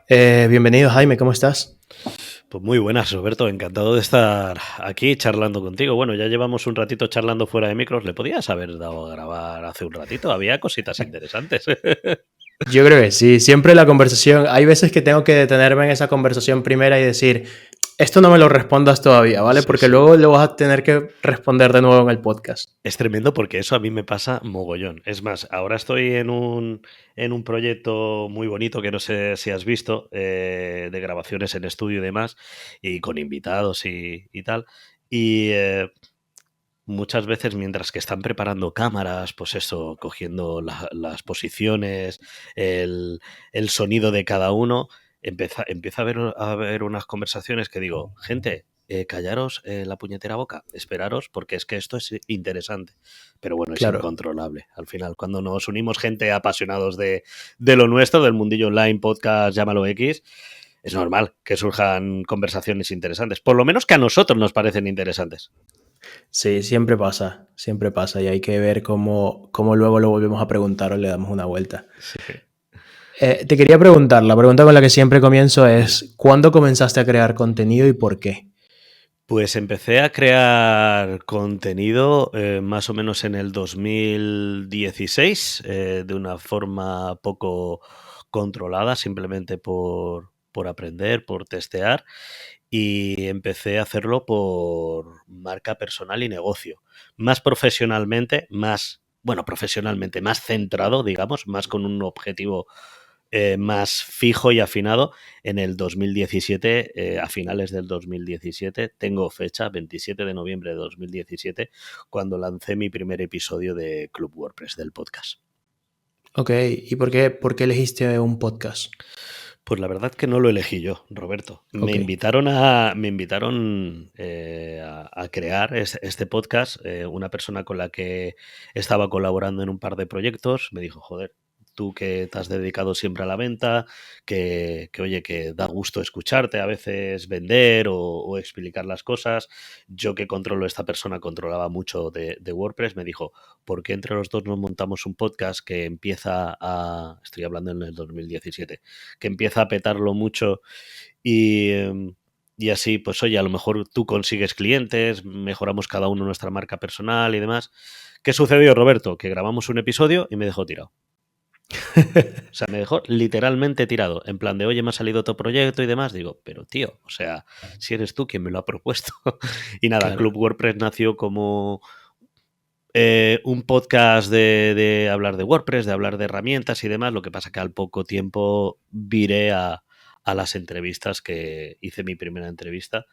Bienvenido, Jaime, ¿cómo estás? Pues muy buenas, Roberto. Encantado de estar aquí charlando contigo. Bueno, ya llevamos un ratito charlando fuera de micros. ¿Le podías haber dado a grabar hace un ratito? Había cositas interesantes. Yo creo que sí, siempre la conversación, hay veces que tengo que detenerme en esa conversación primera y decir, esto no me lo respondas todavía, ¿vale? Sí, Porque sí. luego lo vas a tener que responder de nuevo en el podcast. Es tremendo porque eso a mí me pasa mogollón. Es más, ahora estoy en un proyecto muy bonito que no sé si has visto, de grabaciones en estudio y demás, y con invitados y tal. Y muchas veces mientras que están preparando cámaras, pues eso, cogiendo las posiciones, el, el sonido de cada uno, empieza a haber unas conversaciones que digo, gente, callaros la puñetera boca, esperaros, porque es que esto es interesante. Pero bueno, es Claro. incontrolable. Al final, cuando nos unimos gente apasionados de lo nuestro, del mundillo online, podcast, llámalo X, es normal que surjan conversaciones interesantes. Por lo menos que a nosotros nos parecen interesantes. Sí, siempre pasa y hay que ver cómo luego lo volvemos a preguntar o le damos una vuelta. Sí. Te quería preguntar, la pregunta con la que siempre comienzo es, ¿cuándo comenzaste a crear contenido y por qué? Pues empecé a crear contenido más o menos en el 2016, de una forma poco controlada, simplemente por aprender, por testear, y empecé a hacerlo por marca personal y negocio. Más profesionalmente, profesionalmente, más centrado, digamos, más con un objetivo más fijo y afinado en el 2017, a finales del 2017, tengo fecha, 27 de noviembre de 2017, cuando lancé mi primer episodio de Club WordPress del podcast. Ok, ¿y por qué elegiste un podcast? Pues la verdad que no lo elegí yo, Roberto. Me Ok. invitaron a crear este podcast. Una persona con la que estaba colaborando en un par de proyectos me dijo, joder, tú que te has dedicado siempre a la venta, oye, que da gusto escucharte, a veces vender o explicar las cosas. Yo que controlo, esta persona controlaba mucho de WordPress, me dijo, ¿por qué entre los dos nos montamos un podcast que estoy hablando en el 2017, que empieza a petarlo mucho y, y así, pues oye, a lo mejor tú consigues clientes, mejoramos cada uno nuestra marca personal y demás? ¿Qué sucedió, Roberto? Que grabamos un episodio y me dejó tirado. O sea, me dejó literalmente tirado, en plan de, oye, me ha salido otro proyecto y demás. Digo, pero tío, o sea, si eres tú quien me lo ha propuesto. Y nada, Claro. Club WordPress nació como un podcast de hablar de WordPress, de hablar de herramientas y demás. Lo que pasa que al poco tiempo viré a las entrevistas, que hice mi primera entrevista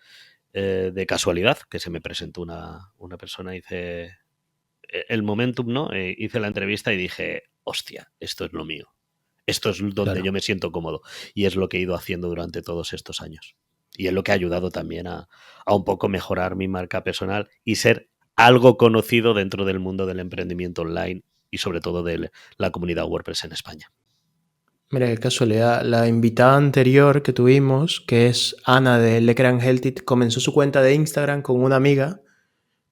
de casualidad, que se me presentó una persona, hice el momentum, ¿no? Hice la entrevista y dije, hostia, esto es lo mío. Esto es donde yo Claro. me siento cómodo. Y es lo que he ido haciendo durante todos estos años. Y es lo que ha ayudado también a un poco mejorar mi marca personal y ser algo conocido dentro del mundo del emprendimiento online y sobre todo de la comunidad WordPress en España. Mira qué casualidad. La invitada anterior que tuvimos, que es Ana de Lecran Healthy, comenzó su cuenta de Instagram con una amiga,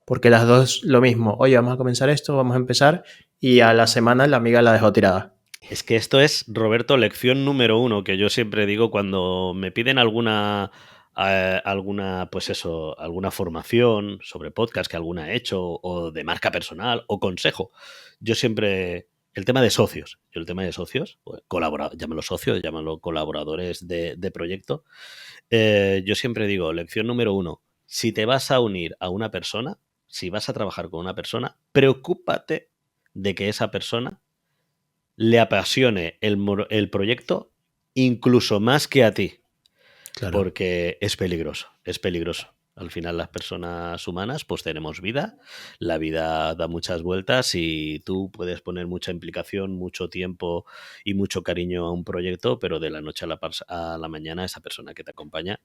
porque las dos lo mismo. Oye, vamos a comenzar esto, vamos a empezar. Y a la semana la amiga la dejó tirada. Es que esto es, Roberto, lección número uno, que yo siempre digo cuando me piden pues eso, alguna formación sobre podcast que alguna he hecho, o de marca personal, o consejo. Yo siempre, el tema de socios, pues, llámalo socios, llámalo colaboradores de proyecto, yo siempre digo, lección número uno, si te vas a unir a una persona, si vas a trabajar con una persona, preocúpate de que esa persona le apasione el proyecto incluso más que a ti, Claro. porque es peligroso, es peligroso. Al final las personas humanas pues tenemos vida, la vida da muchas vueltas y tú puedes poner mucha implicación, mucho tiempo y mucho cariño a un proyecto, pero de la noche a la mañana esa persona que te acompaña,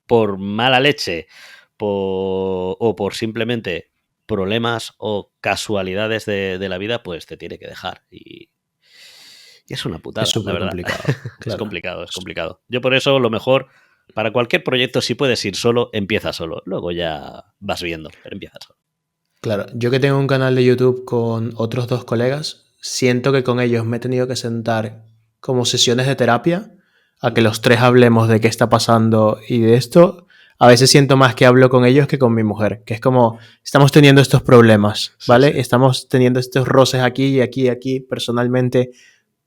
por mala leche o por simplemente problemas o casualidades de la vida, pues te tiene que dejar. Y es una Es putada, la súper verdad. complicado. Es Claro. complicado, es complicado. Yo por eso lo mejor, para cualquier proyecto, si puedes ir solo, empieza solo. Luego ya vas viendo, pero empieza solo. Claro. Yo que tengo un canal de YouTube con otros dos colegas, siento que con ellos me he tenido que sentar como sesiones de terapia a que los tres hablemos de qué está pasando y de esto, a veces siento más que hablo con ellos que con mi mujer, que es como, estamos teniendo estos problemas, Sí, ¿vale? sí. Estamos teniendo estos roces aquí y aquí y aquí, personalmente,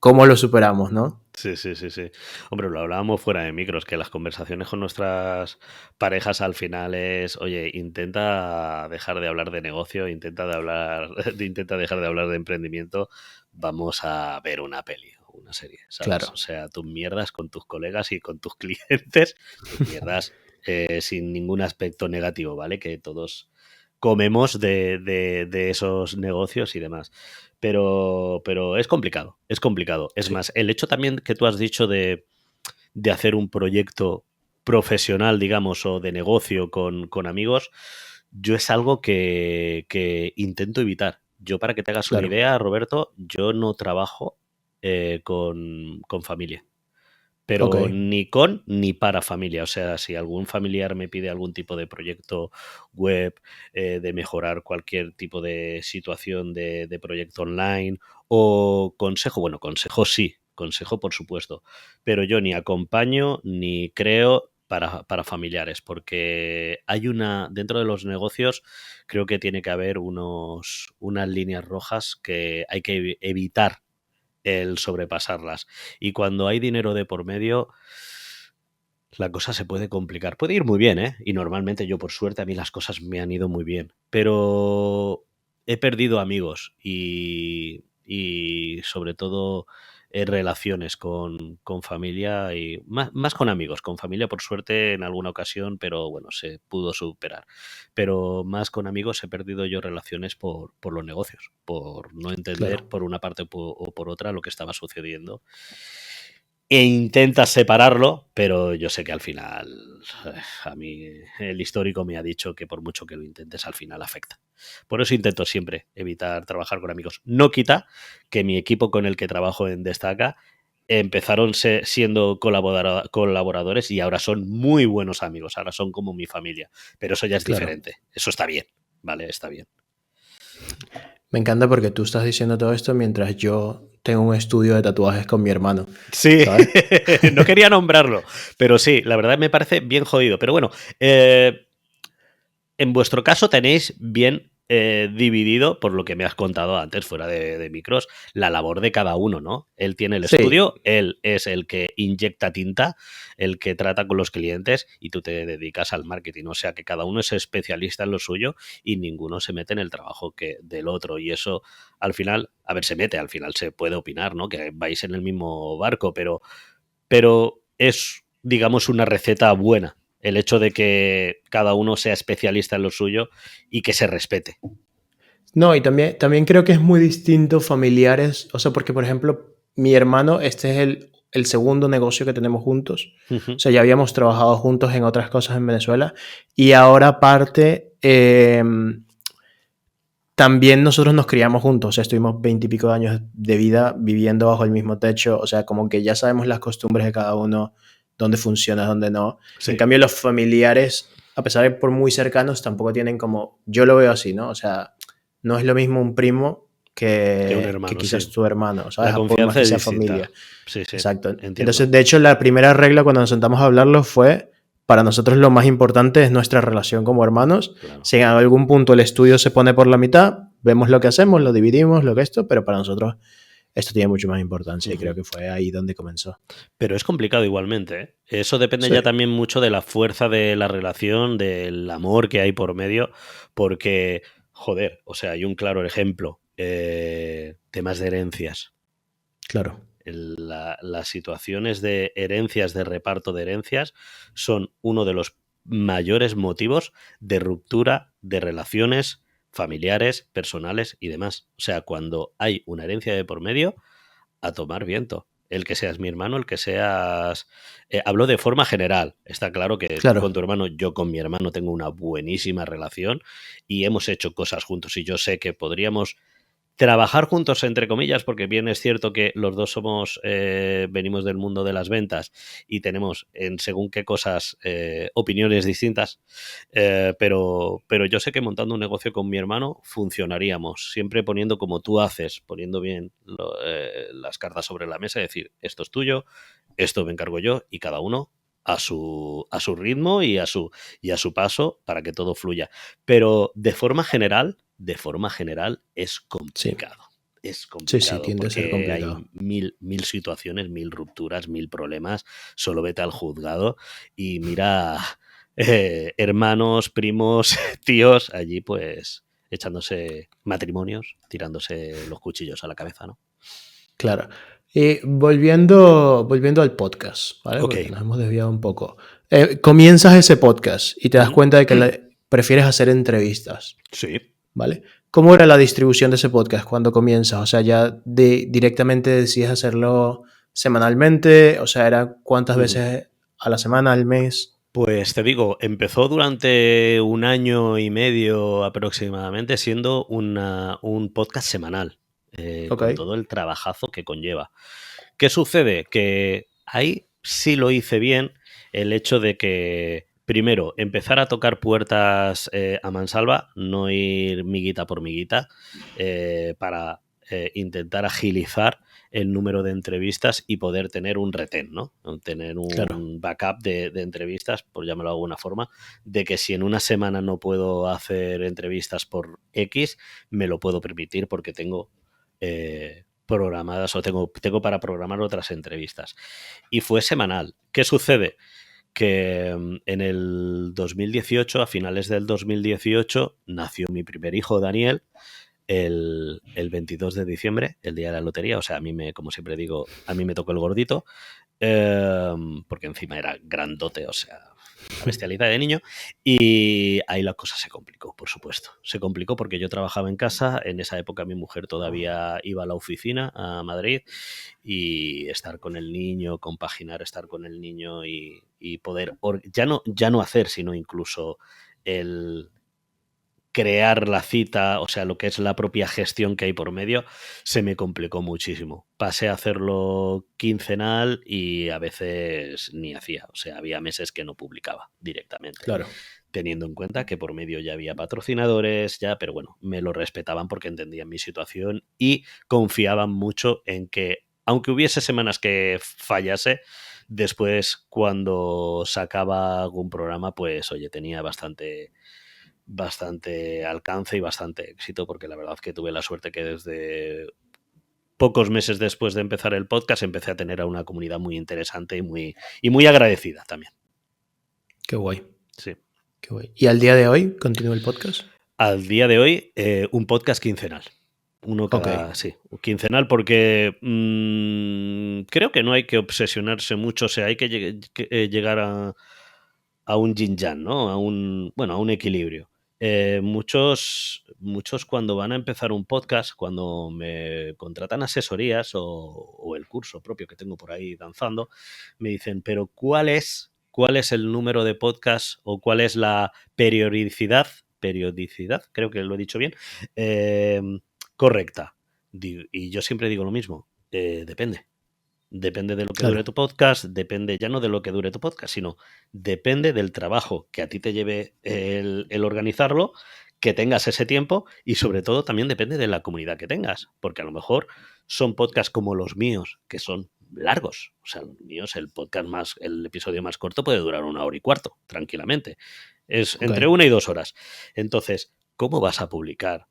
¿cómo lo superamos, no? Sí, sí, sí, sí. Hombre, lo hablábamos fuera de micros, que las conversaciones con nuestras parejas al final es, oye, intenta dejar de hablar de negocio, intenta dejar de hablar de emprendimiento, vamos a ver una peli o una serie, ¿sabes? O Claro, sea, tus mierdas con tus colegas y con tus clientes, tus mierdas sin ningún aspecto negativo, ¿vale? Que todos comemos de esos negocios y demás. Pero es complicado, es complicado. Es sí, más, el hecho también que tú has dicho de hacer un proyecto profesional, digamos, o de negocio con amigos, yo es algo que intento evitar. Yo, para que te hagas una claro, idea, Roberto, yo no trabajo con familia, ok, pero ni con ni para familia. O sea, si algún familiar me pide algún tipo de proyecto web, de mejorar cualquier tipo de situación de proyecto online o consejo, bueno, consejo sí, consejo por supuesto, pero yo ni acompaño ni creo para familiares, porque hay dentro de los negocios, creo que tiene que haber unas líneas rojas que hay que evitar el sobrepasarlas. Y cuando hay dinero de por medio, la cosa se puede complicar. Puede ir muy bien, ¿eh? Y normalmente yo, por suerte, a mí las cosas me han ido muy bien. Pero he perdido amigos y sobre todo relaciones con familia y más con amigos. Con familia, por suerte, en alguna ocasión, pero bueno, se pudo superar. Pero más con amigos he perdido yo relaciones por los negocios, por no entender claro. por una parte o por otra lo que estaba sucediendo e intentas separarlo, pero yo sé que al final a mí el histórico me ha dicho que por mucho que lo intentes al final afecta. Por eso intento siempre evitar trabajar con amigos. No quita que mi equipo con el que trabajo en Destaca empezaron siendo colaboradores y ahora son muy buenos amigos, ahora son como mi familia, pero eso ya es Claro. diferente, eso está bien, ¿vale? Está bien. Me encanta porque tú estás diciendo todo esto mientras yo tengo un estudio de tatuajes con mi hermano, Sí, ¿sabes? no quería nombrarlo, pero sí, la verdad me parece bien jodido. Pero bueno, en vuestro caso tenéis bien dividido, por lo que me has contado antes, fuera de micros, la labor de cada uno, ¿no? Él tiene el Sí, estudio, él es el que inyecta tinta, el que trata con los clientes y tú te dedicas al marketing. O sea que cada uno es especialista en lo suyo y ninguno se mete en el trabajo del otro. Y eso, al final, a ver, al final se puede opinar, ¿no? Que vais en el mismo barco, pero es, digamos, una receta buena el hecho de que cada uno sea especialista en lo suyo y que se respete. no, y también creo que es muy distinto familiares, o sea, porque por ejemplo, mi hermano, este es el segundo negocio que tenemos juntos, o Ujú. sea, ya habíamos trabajado juntos en otras cosas en Venezuela y ahora aparte, también nosotros nos criamos juntos, o sea, estuvimos 20 y pico de años de vida viviendo bajo el mismo techo, o sea, como que ya sabemos las costumbres de cada uno, dónde funciona, dónde no. En Sí, cambio, los familiares, a pesar de por muy cercanos, tampoco tienen como, yo lo veo así, ¿no? O sea, no es lo mismo un primo que un que hermano, quizás sí. tu hermano, La ¿sabes? Por más confianza que es sea distinta. familia. Sí, sí, Exacto. entiendo. Entonces, de hecho, la primera regla cuando nos sentamos a hablarlo fue, para nosotros lo más importante es nuestra relación como hermanos. Claro. Si en algún punto el estudio se pone por la mitad, vemos lo que hacemos, lo dividimos, lo que esto, pero para nosotros esto tiene mucho más importancia y creo Ujú. que fue ahí donde comenzó. Pero es complicado igualmente, ¿eh? Eso depende Sí, ya también mucho de la fuerza de la relación, del amor que hay por medio, porque, joder, o sea, hay un claro ejemplo, temas de herencias. claro, Las situaciones de herencias, de reparto de herencias, son uno de los mayores motivos de ruptura de relaciones familiares, personales y demás. O sea, cuando hay una herencia de por medio, a tomar viento. El que seas mi hermano, el que seas... hablo de forma general. Está claro que tú con claro, tu hermano, yo con mi hermano tengo una buenísima relación y hemos hecho cosas juntos y yo sé que podríamos trabajar juntos, entre comillas, porque bien es cierto que los dos venimos del mundo de las ventas y tenemos en según qué cosas opiniones distintas, pero yo sé que montando un negocio con mi hermano funcionaríamos, siempre poniendo como tú haces, poniendo bien las cartas sobre la mesa, decir, esto es tuyo, esto me encargo yo y cada uno a su ritmo y a su paso para que todo fluya. Pero de forma general es Sí, complicado. Es sí, complicado tiende a ser porque hay complicado. mil situaciones, mil rupturas, mil problemas. Solo vete al juzgado y mira hermanos, primos, tíos allí pues echándose matrimonios, tirándose los cuchillos a la cabeza, ¿no? Claro. Y volviendo al podcast, ¿vale? Ok. Porque nos hemos desviado un poco. Comienzas ese podcast y te das Ujú. cuenta de que prefieres hacer entrevistas, Sí. ¿vale? ¿Cómo era la distribución de ese podcast cuando comienzas? O sea, ya directamente decides hacerlo semanalmente, o sea, ¿era cuántas Ujú. veces a la semana, al mes? Pues te digo, empezó durante 1 año y medio aproximadamente siendo un podcast semanal, Ok, con todo el trabajazo que conlleva. ¿Qué sucede? Que ahí sí lo hice bien el hecho de que, primero, empezar a tocar puertas a mansalva, no ir miguita por miguita, para intentar agilizar el número de entrevistas y poder tener un retén, ¿no? Tener claro, un backup de entrevistas, por llamarlo de alguna forma, de que si en una semana no puedo hacer entrevistas por X, me lo puedo permitir porque tengo programadas o tengo para programar otras entrevistas. Y fue semanal. ¿Qué sucede? Que en el 2018, a finales del 2018, nació mi primer hijo, Daniel, el 22 de diciembre, el día de la lotería. O sea, como siempre digo, a mí me tocó el gordito, porque encima era grandote, o sea, una bestialidad de niño. Y ahí la cosa se complicó, por supuesto. Se complicó porque yo trabajaba en casa. En esa época mi mujer todavía iba a la oficina, a Madrid, y estar con el niño, compaginar estar con el niño y poder, ya no hacer, sino incluso el crear la cita, o sea, lo que es la propia gestión que hay por medio, se me complicó muchísimo. Pasé a hacerlo quincenal y a veces ni hacía, o sea, había meses que no publicaba directamente, claro. teniendo en cuenta que por medio ya había patrocinadores, ya, pero bueno, me lo respetaban porque entendían mi situación y confiaban mucho en que, aunque hubiese semanas que fallase, después cuando sacaba algún programa, pues oye, tenía bastante alcance y bastante éxito, porque la verdad que tuve la suerte que desde pocos meses después de empezar el podcast empecé a tener a una comunidad muy interesante y muy agradecida también. Qué guay, Sí. qué guay. ¿Y al día de hoy continúa el podcast? Al día de hoy, un podcast quincenal. Uno Ok, cada, sí, quincenal, porque creo que no hay que obsesionarse mucho, o sea, hay que, llegar a un yin yang, ¿no? A un equilibrio. Muchos cuando van a empezar un podcast, cuando me contratan asesorías o el curso propio que tengo por ahí danzando, me dicen, pero cuál es el número de podcast o cuál es la periodicidad, creo que lo he dicho bien, eh, correcta? Y yo siempre digo lo mismo, depende. Depende de lo que dure claro. tu podcast, depende ya no de lo que dure tu podcast, sino depende del trabajo que a ti te lleve el organizarlo, que tengas ese tiempo y sobre todo también depende de la comunidad que tengas, porque a lo mejor son podcasts como los míos, que son largos. O sea, los míos, el episodio más corto puede durar 1 hora y cuarto, tranquilamente. Es Ok, entre 1 y 2 horas. Entonces, ¿cómo vas a publicar?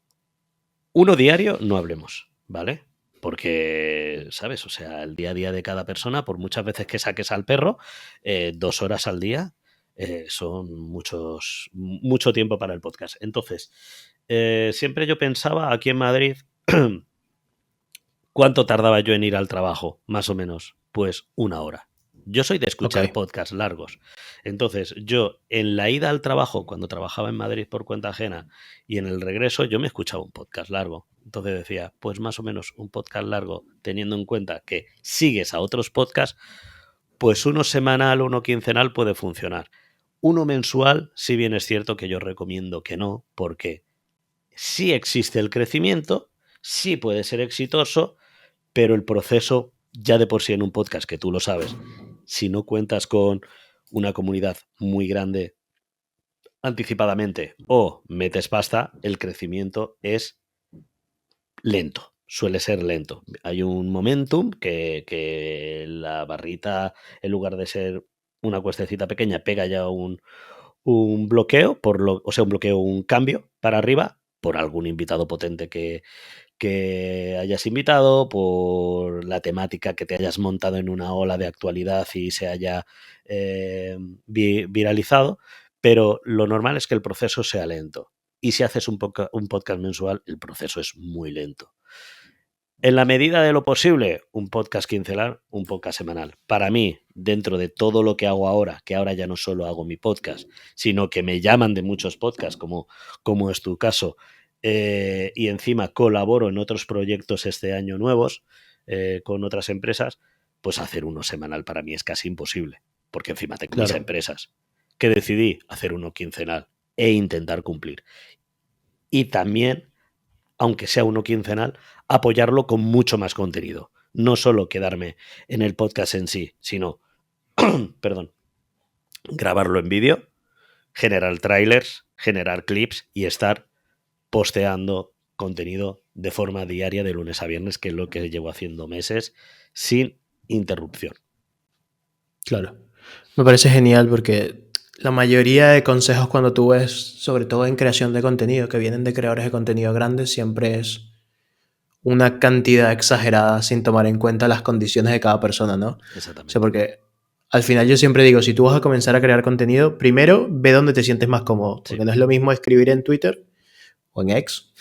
Uno diario, no hablemos, ¿vale? Porque, ¿sabes? O sea, el día a día de cada persona, por muchas veces que saques al perro, 2 horas al día son mucho tiempo para el podcast. Entonces, siempre yo pensaba aquí en Madrid, ¿cuánto tardaba yo en ir al trabajo? Más o menos. Pues 1 hora. Yo soy de ok, escuchar podcasts largos. Entonces, yo en la ida al trabajo, cuando trabajaba en Madrid por cuenta ajena, y en el regreso, yo me escuchaba un podcast largo. Entonces decía, pues más o menos un podcast largo, teniendo en cuenta que sigues a otros podcasts, pues uno semanal, uno quincenal puede funcionar. Uno mensual, si bien es cierto que yo recomiendo que no, porque sí existe el crecimiento, sí puede ser exitoso, pero el proceso ya de por sí en un podcast, que tú lo sabes, si no cuentas con una comunidad muy grande anticipadamente o metes pasta, el crecimiento es lento, suele ser lento. Hay un momentum que la barrita, en lugar de ser una cuestecita pequeña, pega ya un bloqueo, o sea, un bloqueo, un cambio para arriba, por algún invitado potente que hayas invitado, por la temática que te hayas montado en una ola de actualidad y se haya viralizado, pero lo normal es que el proceso sea lento. Y si haces un podcast mensual, el proceso es muy lento. En la medida de lo posible, un podcast quincenal, un podcast semanal. Para mí, dentro de todo lo que hago ahora, que ahora ya no solo hago mi podcast, sino que me llaman de muchos podcasts, como es tu caso, y encima colaboro en otros proyectos este año nuevos con otras empresas, pues hacer uno semanal para mí es casi imposible, porque encima tengo mis Claro, empresas, que decidí hacer uno quincenal e intentar cumplir. Y también, aunque sea uno quincenal, apoyarlo con mucho más contenido. No solo quedarme en el podcast en sí, sino, perdón, grabarlo en vídeo, generar trailers, generar clips y estar posteando contenido de forma diaria de lunes a viernes, que es lo que llevo haciendo meses sin interrupción. claro. Me parece genial porque la mayoría de consejos cuando tú ves, sobre todo en creación de contenido, que vienen de creadores de contenido grandes, siempre es una cantidad exagerada sin tomar en cuenta las condiciones de cada persona, ¿no? O sea, Exactamente. porque al final yo siempre digo, si tú vas a comenzar a crear contenido, primero ve dónde te sientes más cómodo, Sí. porque no es lo mismo escribir en Twitter o en X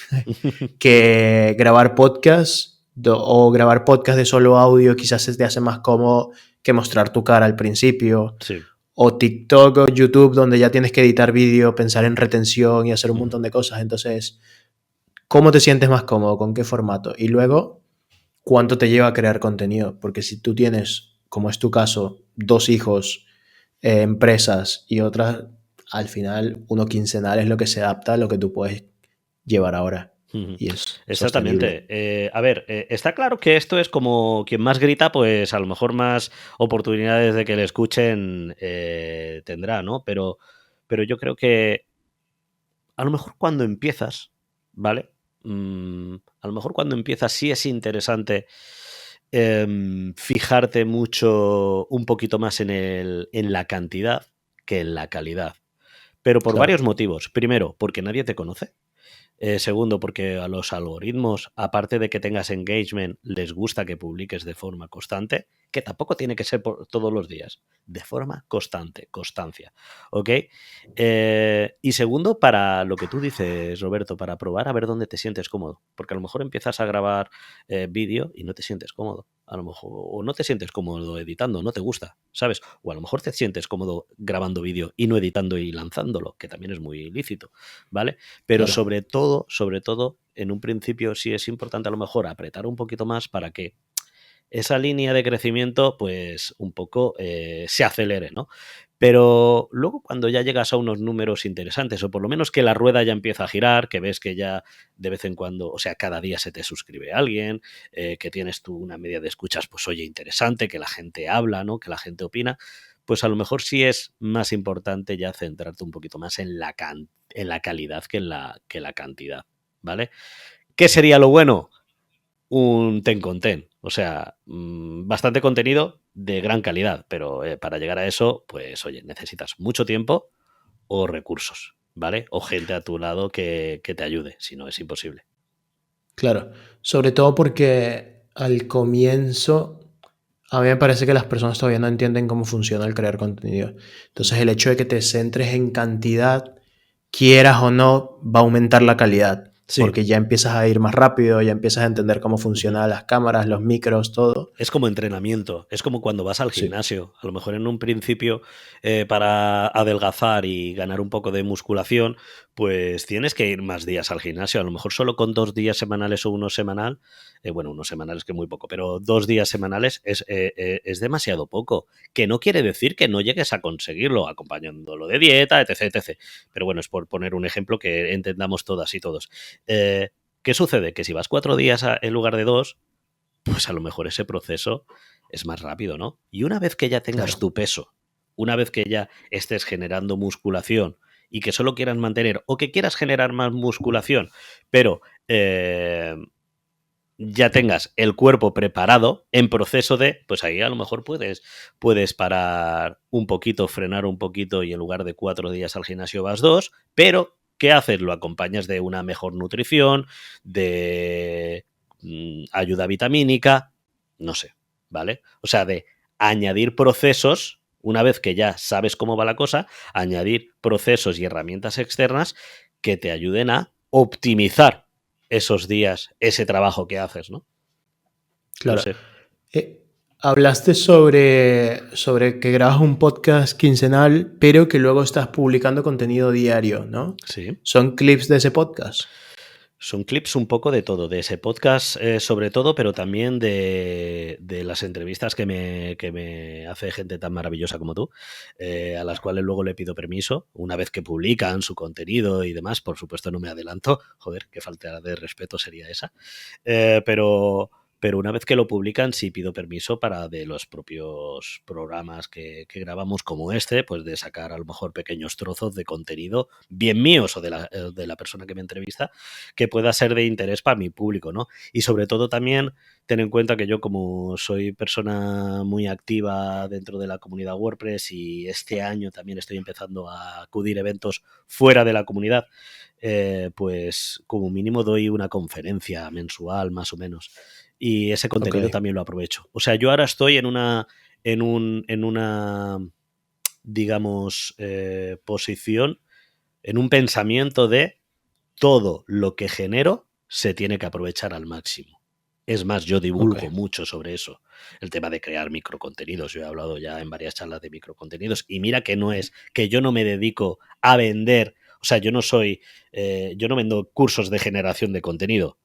que grabar podcast o grabar podcast de solo audio, quizás se te hace más cómodo que mostrar tu cara al principio, Sí. o TikTok o YouTube donde ya tienes que editar vídeo, pensar en retención y hacer un montón de cosas. Entonces, ¿cómo te sientes más cómodo? ¿Con qué formato? Y luego, ¿cuánto te lleva a crear contenido? Porque si tú tienes, como es tu caso, dos hijos, empresas y otras, al final uno quincenal es lo que se adapta a lo que tú puedes llevar ahora y es sostenible. Exactamente. A ver, está claro que esto es como quien más grita, pues a lo mejor más oportunidades de que le escuchen tendrá, ¿no? Pero yo creo que a lo mejor cuando empiezas, ¿vale? A lo mejor cuando empiezas sí es interesante fijarte mucho, un poquito más en la cantidad que en la calidad. Pero por Claro, varios motivos. Primero, porque nadie te conoce. Segundo, porque a los algoritmos, aparte de que tengas engagement, les gusta que publiques de forma constante, que tampoco tiene que ser por todos los días, de forma constante, constancia. ¿Ok? Y segundo, para lo que tú dices, Roberto, para probar a ver dónde te sientes cómodo. Porque a lo mejor empiezas a grabar vídeo y no te sientes cómodo. A lo mejor, o no te sientes cómodo editando, no te gusta, ¿sabes? O a lo mejor te sientes cómodo grabando vídeo y no editando y lanzándolo, que también es muy lícito, ¿vale? Pero claro, sobre todo, en un principio sí es importante a lo mejor apretar un poquito más para que esa línea de crecimiento, pues un poco se acelere, ¿no? Pero luego cuando ya llegas a unos números interesantes, o por lo menos que la rueda ya empieza a girar, que ves que ya de vez en cuando, o sea, cada día se te suscribe alguien, que tienes tú una media de escuchas, pues oye, interesante, que la gente habla, ¿no? Que la gente opina, pues a lo mejor sí es más importante ya centrarte un poquito más en en la calidad que en la cantidad, ¿vale? ¿Qué sería lo bueno? Un ten con ten. O sea, bastante contenido de gran calidad, pero para llegar a eso, pues oye, necesitas mucho tiempo o recursos, ¿vale? O gente a tu lado que te ayude, si no es imposible. claro. Sobre todo porque al comienzo a mí me parece que las personas todavía no entienden cómo funciona el crear contenido. Entonces el hecho de que te centres en cantidad, quieras o no, va a aumentar la calidad. Sí. Porque ya empiezas a ir más rápido, ya empiezas a entender cómo funcionan las cámaras, los micros, todo. Es como entrenamiento, es como cuando vas al Sí, gimnasio. A lo mejor en un principio, para adelgazar y ganar un poco de musculación, pues tienes que ir más días al gimnasio. A lo mejor solo con 2 días semanales o uno semanal, bueno, uno semanal es que muy poco, pero 2 días semanales es demasiado poco. Que no quiere decir que no llegues a conseguirlo, acompañándolo de dieta, etc, etc. Pero bueno, es por poner un ejemplo que entendamos todas y todos. ¿Qué sucede? Que si vas 4 días en lugar de 2, pues a lo mejor ese proceso es más rápido, ¿no? Y una vez que ya tengas Claro. tu peso, una vez que ya estés generando musculación y que solo quieras mantener o que quieras generar más musculación, pero ya tengas el cuerpo preparado en proceso de, pues ahí a lo mejor puedes parar un poquito, frenar un poquito y en lugar de 4 días al gimnasio vas 2, pero ¿qué haces? Lo acompañas de una mejor nutrición, de ayuda vitamínica, no sé, ¿vale? O sea, de añadir procesos, una vez que ya sabes cómo va la cosa, añadir procesos y herramientas externas que te ayuden a optimizar esos días, ese trabajo que haces, ¿no? No Claro. sé. Eh, Hablaste sobre que grabas un podcast quincenal, pero que luego estás publicando contenido diario, ¿no? Sí. ¿Son clips de ese podcast? Son clips un poco de todo, de ese podcast sobre todo, pero también de las entrevistas que me hace gente tan maravillosa como tú, a las cuales luego le pido permiso, una vez que publican su contenido y demás, por supuesto no me adelanto, joder, qué falta de respeto sería esa, pero una vez que lo publican sí pido permiso para de los propios programas que grabamos como este, pues de sacar a lo mejor pequeños trozos de contenido bien míos o de la persona que me entrevista que pueda ser de interés para mi público, ¿no? Y sobre todo también ten en cuenta que yo como soy persona muy activa dentro de la comunidad WordPress y este año también estoy empezando a acudir a eventos fuera de la comunidad, pues como mínimo doy una conferencia mensual más o menos y ese Ok, contenido también lo aprovecho. O sea, yo ahora estoy en una digamos, posición, en un pensamiento de todo lo que genero se tiene que aprovechar al máximo. Es más, yo ok. divulgo mucho sobre eso. El tema de crear microcontenidos. Yo he hablado ya en varias charlas de microcontenidos. Y mira que no es que yo no me dedico a vender. O sea, yo no soy. Yo no vendo cursos de generación de contenido.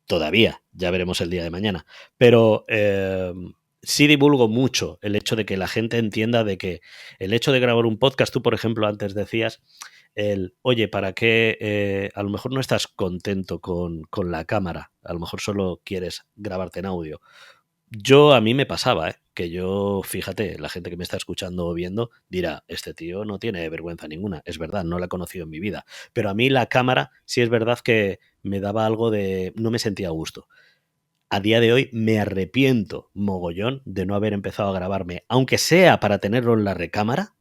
Todavía. Ya veremos el día de mañana. Pero sí divulgo mucho el hecho de que la gente entienda de que el hecho de grabar un podcast, tú, por ejemplo, antes decías oye, ¿para qué? A lo mejor no estás contento con la cámara, a lo mejor solo quieres grabarte en audio. A mí me pasaba, que yo, fíjate, la gente que me está escuchando o viendo dirá, este tío no tiene vergüenza ninguna. Es verdad, no la he conocido en mi vida. Pero a mí la cámara sí es verdad que me daba algo de... no me sentía a gusto. A día de hoy me arrepiento mogollón de no haber empezado a grabarme, aunque sea para tenerlo en la recámara,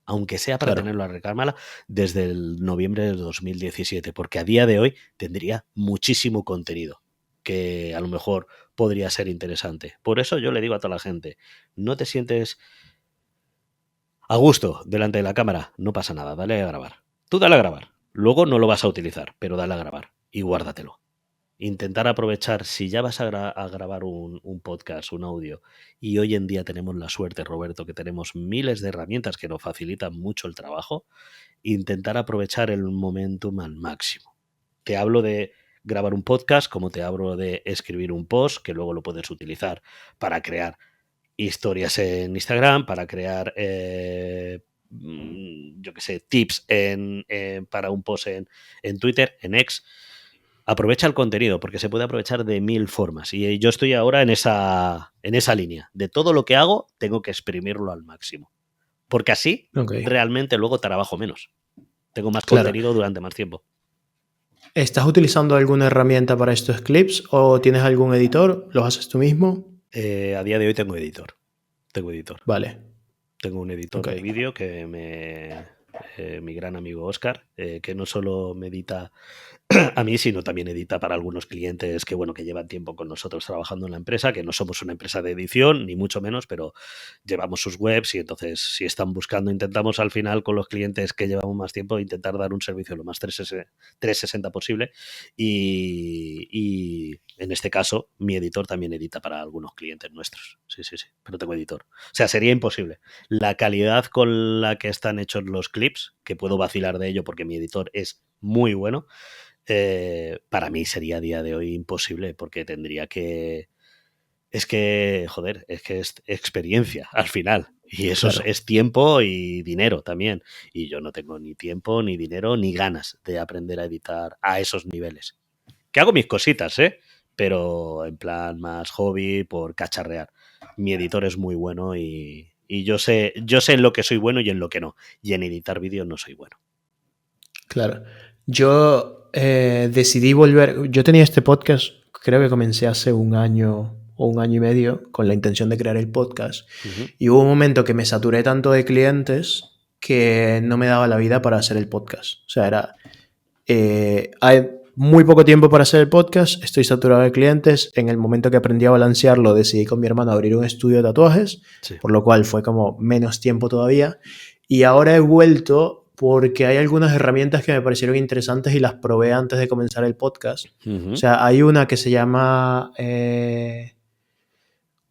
Claro, desde el noviembre de 2017, porque a día de hoy tendría muchísimo contenido que a lo mejor podría ser interesante. Por eso yo le digo a toda la gente, no te sientes a gusto delante de la cámara, no pasa nada, dale a grabar. Tú dale a grabar. Luego no lo vas a utilizar, pero dale a grabar y guárdatelo. Intentar aprovechar, si ya vas a grabar un podcast, un audio, y hoy en día tenemos la suerte, Roberto, que tenemos miles de herramientas que nos facilitan mucho el trabajo, intentar aprovechar el momentum al máximo. Te hablo de grabar un podcast, como te hablo de escribir un post, que luego lo puedes utilizar para crear historias en Instagram, para crear, yo qué sé, tips para un post en Twitter, en X. Aprovecha el contenido, porque se puede aprovechar de mil formas. Y yo estoy ahora en esa línea. De todo lo que hago, tengo que exprimirlo al máximo. Porque así, ok. realmente luego trabajo menos. Tengo más Claro. contenido durante más tiempo. ¿Estás utilizando alguna herramienta para estos clips o tienes algún editor? ¿Los haces tú mismo? A día de hoy tengo editor. Tengo editor. Vale, Tengo un ok. editor de vídeo que mi gran amigo Oscar, que no solo me edita a mí, sino también edita para algunos clientes que, bueno, que llevan tiempo con nosotros trabajando en la empresa, que no somos una empresa de edición, ni mucho menos, pero llevamos sus webs y entonces si están buscando, intentamos al final con los clientes que llevamos más tiempo intentar dar un servicio lo más 360 posible y en este caso mi editor también edita para algunos clientes nuestros. Sí, sí, sí, pero tengo editor. O sea, sería imposible. La calidad con la que están hechos los clips, que puedo vacilar de ello porque mi editor es muy bueno, para mí sería a día de hoy imposible porque tendría que... Es que, joder, es que es experiencia al final. Y eso Claro, es tiempo y dinero también. Y yo no tengo ni tiempo, ni dinero, ni ganas de aprender a editar a esos niveles. Que hago mis cositas, pero en plan más hobby, por cacharrear. Mi editor es muy bueno y yo sé en lo que soy bueno y en lo que no. Y en editar vídeos no soy bueno. Claro. Yo decidí volver. Yo tenía este podcast, creo que comencé hace 1 año o 1 año y medio con la intención de crear el podcast. Y hubo un momento que me saturé tanto de clientes que no me daba la vida para hacer el podcast. O sea, hay muy poco tiempo para hacer el podcast, estoy saturado de clientes. En el momento que aprendí a balancearlo, decidí con mi hermano abrir un estudio de tatuajes, por lo cual fue como menos tiempo todavía. Y ahora he vuelto porque hay algunas herramientas que me parecieron interesantes y las probé antes de comenzar el podcast. O sea, hay una que se llama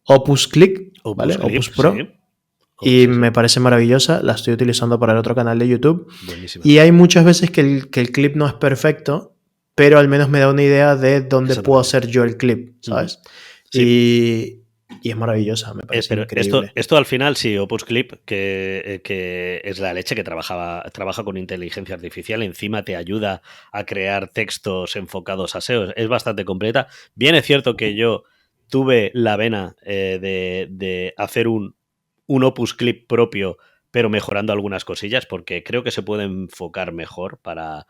Opus Clip, ¿vale? Opus Pro. Sí. Y me parece maravillosa, la estoy utilizando para el otro canal de YouTube. Buenísima. Y hay muchas veces que el clip no es perfecto, pero al menos me da una idea de dónde puedo hacer yo el clip, ¿sabes? Sí. Y es maravillosa, me parece increíble. Esto al final, sí, Opus Clip, que es la leche, que trabaja con inteligencia artificial, encima te ayuda a crear textos enfocados a SEO, es bastante completa. Bien es cierto que yo tuve la vena de hacer un Opus Clip propio, pero mejorando algunas cosillas, porque creo que se puede enfocar mejor para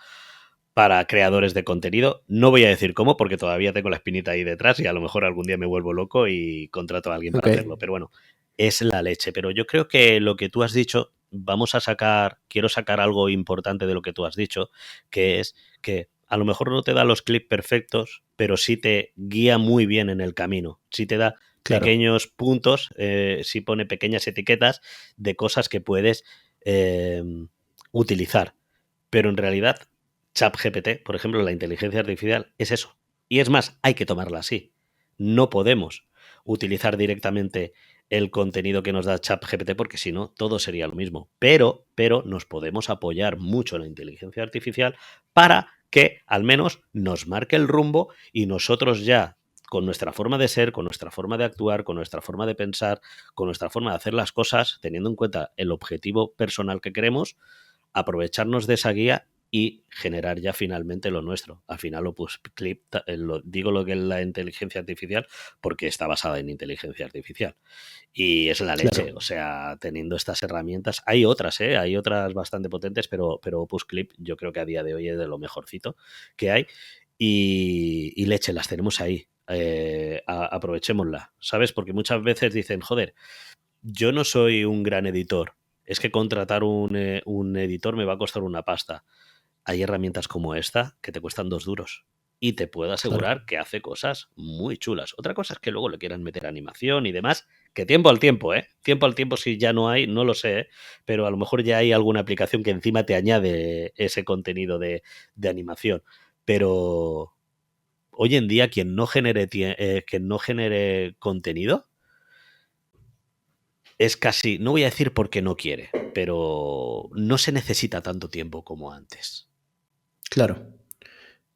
creadores de contenido. No voy a decir cómo, porque todavía tengo la espinita ahí detrás y a lo mejor algún día me vuelvo loco y contrato a alguien para hacerlo. Pero bueno, es la leche. Pero yo creo que lo que tú has dicho, quiero sacar algo importante de lo que tú has dicho, que es que a lo mejor no te da los clips perfectos, pero sí te guía muy bien en el camino. Sí te da pequeños puntos, sí pone pequeñas etiquetas de cosas que puedes utilizar. Pero en realidad, ChatGPT, por ejemplo, la inteligencia artificial, es eso. Y es más, hay que tomarla así. No podemos utilizar directamente el contenido que nos da ChatGPT porque si no, todo sería lo mismo. Pero nos podemos apoyar mucho en la inteligencia artificial para que al menos nos marque el rumbo y nosotros ya, con nuestra forma de ser, con nuestra forma de actuar, con nuestra forma de pensar, con nuestra forma de hacer las cosas, teniendo en cuenta el objetivo personal que queremos, aprovecharnos de esa guía y generar ya finalmente lo nuestro. Al final Opus Clip, digo lo que es la inteligencia artificial porque está basada en inteligencia artificial. Y es la leche, claro. O sea, teniendo estas herramientas, hay otras bastante potentes, pero Opus Clip yo creo que a día de hoy es de lo mejorcito que hay. Y leche, las tenemos ahí. Aprovechémosla, ¿sabes? Porque muchas veces dicen, joder, yo no soy un gran editor, es que contratar un editor me va a costar una pasta. Hay herramientas como esta que te cuestan 2 duros y te puedo asegurar que hace cosas muy chulas. Otra cosa es que luego le quieran meter animación y demás, que tiempo al tiempo, Tiempo al tiempo, si ya no hay, no lo sé, pero a lo mejor ya hay alguna aplicación que encima te añade ese contenido de animación. Pero hoy en día quien no genere contenido es casi, no voy a decir porque no quiere, pero no se necesita tanto tiempo como antes. Claro.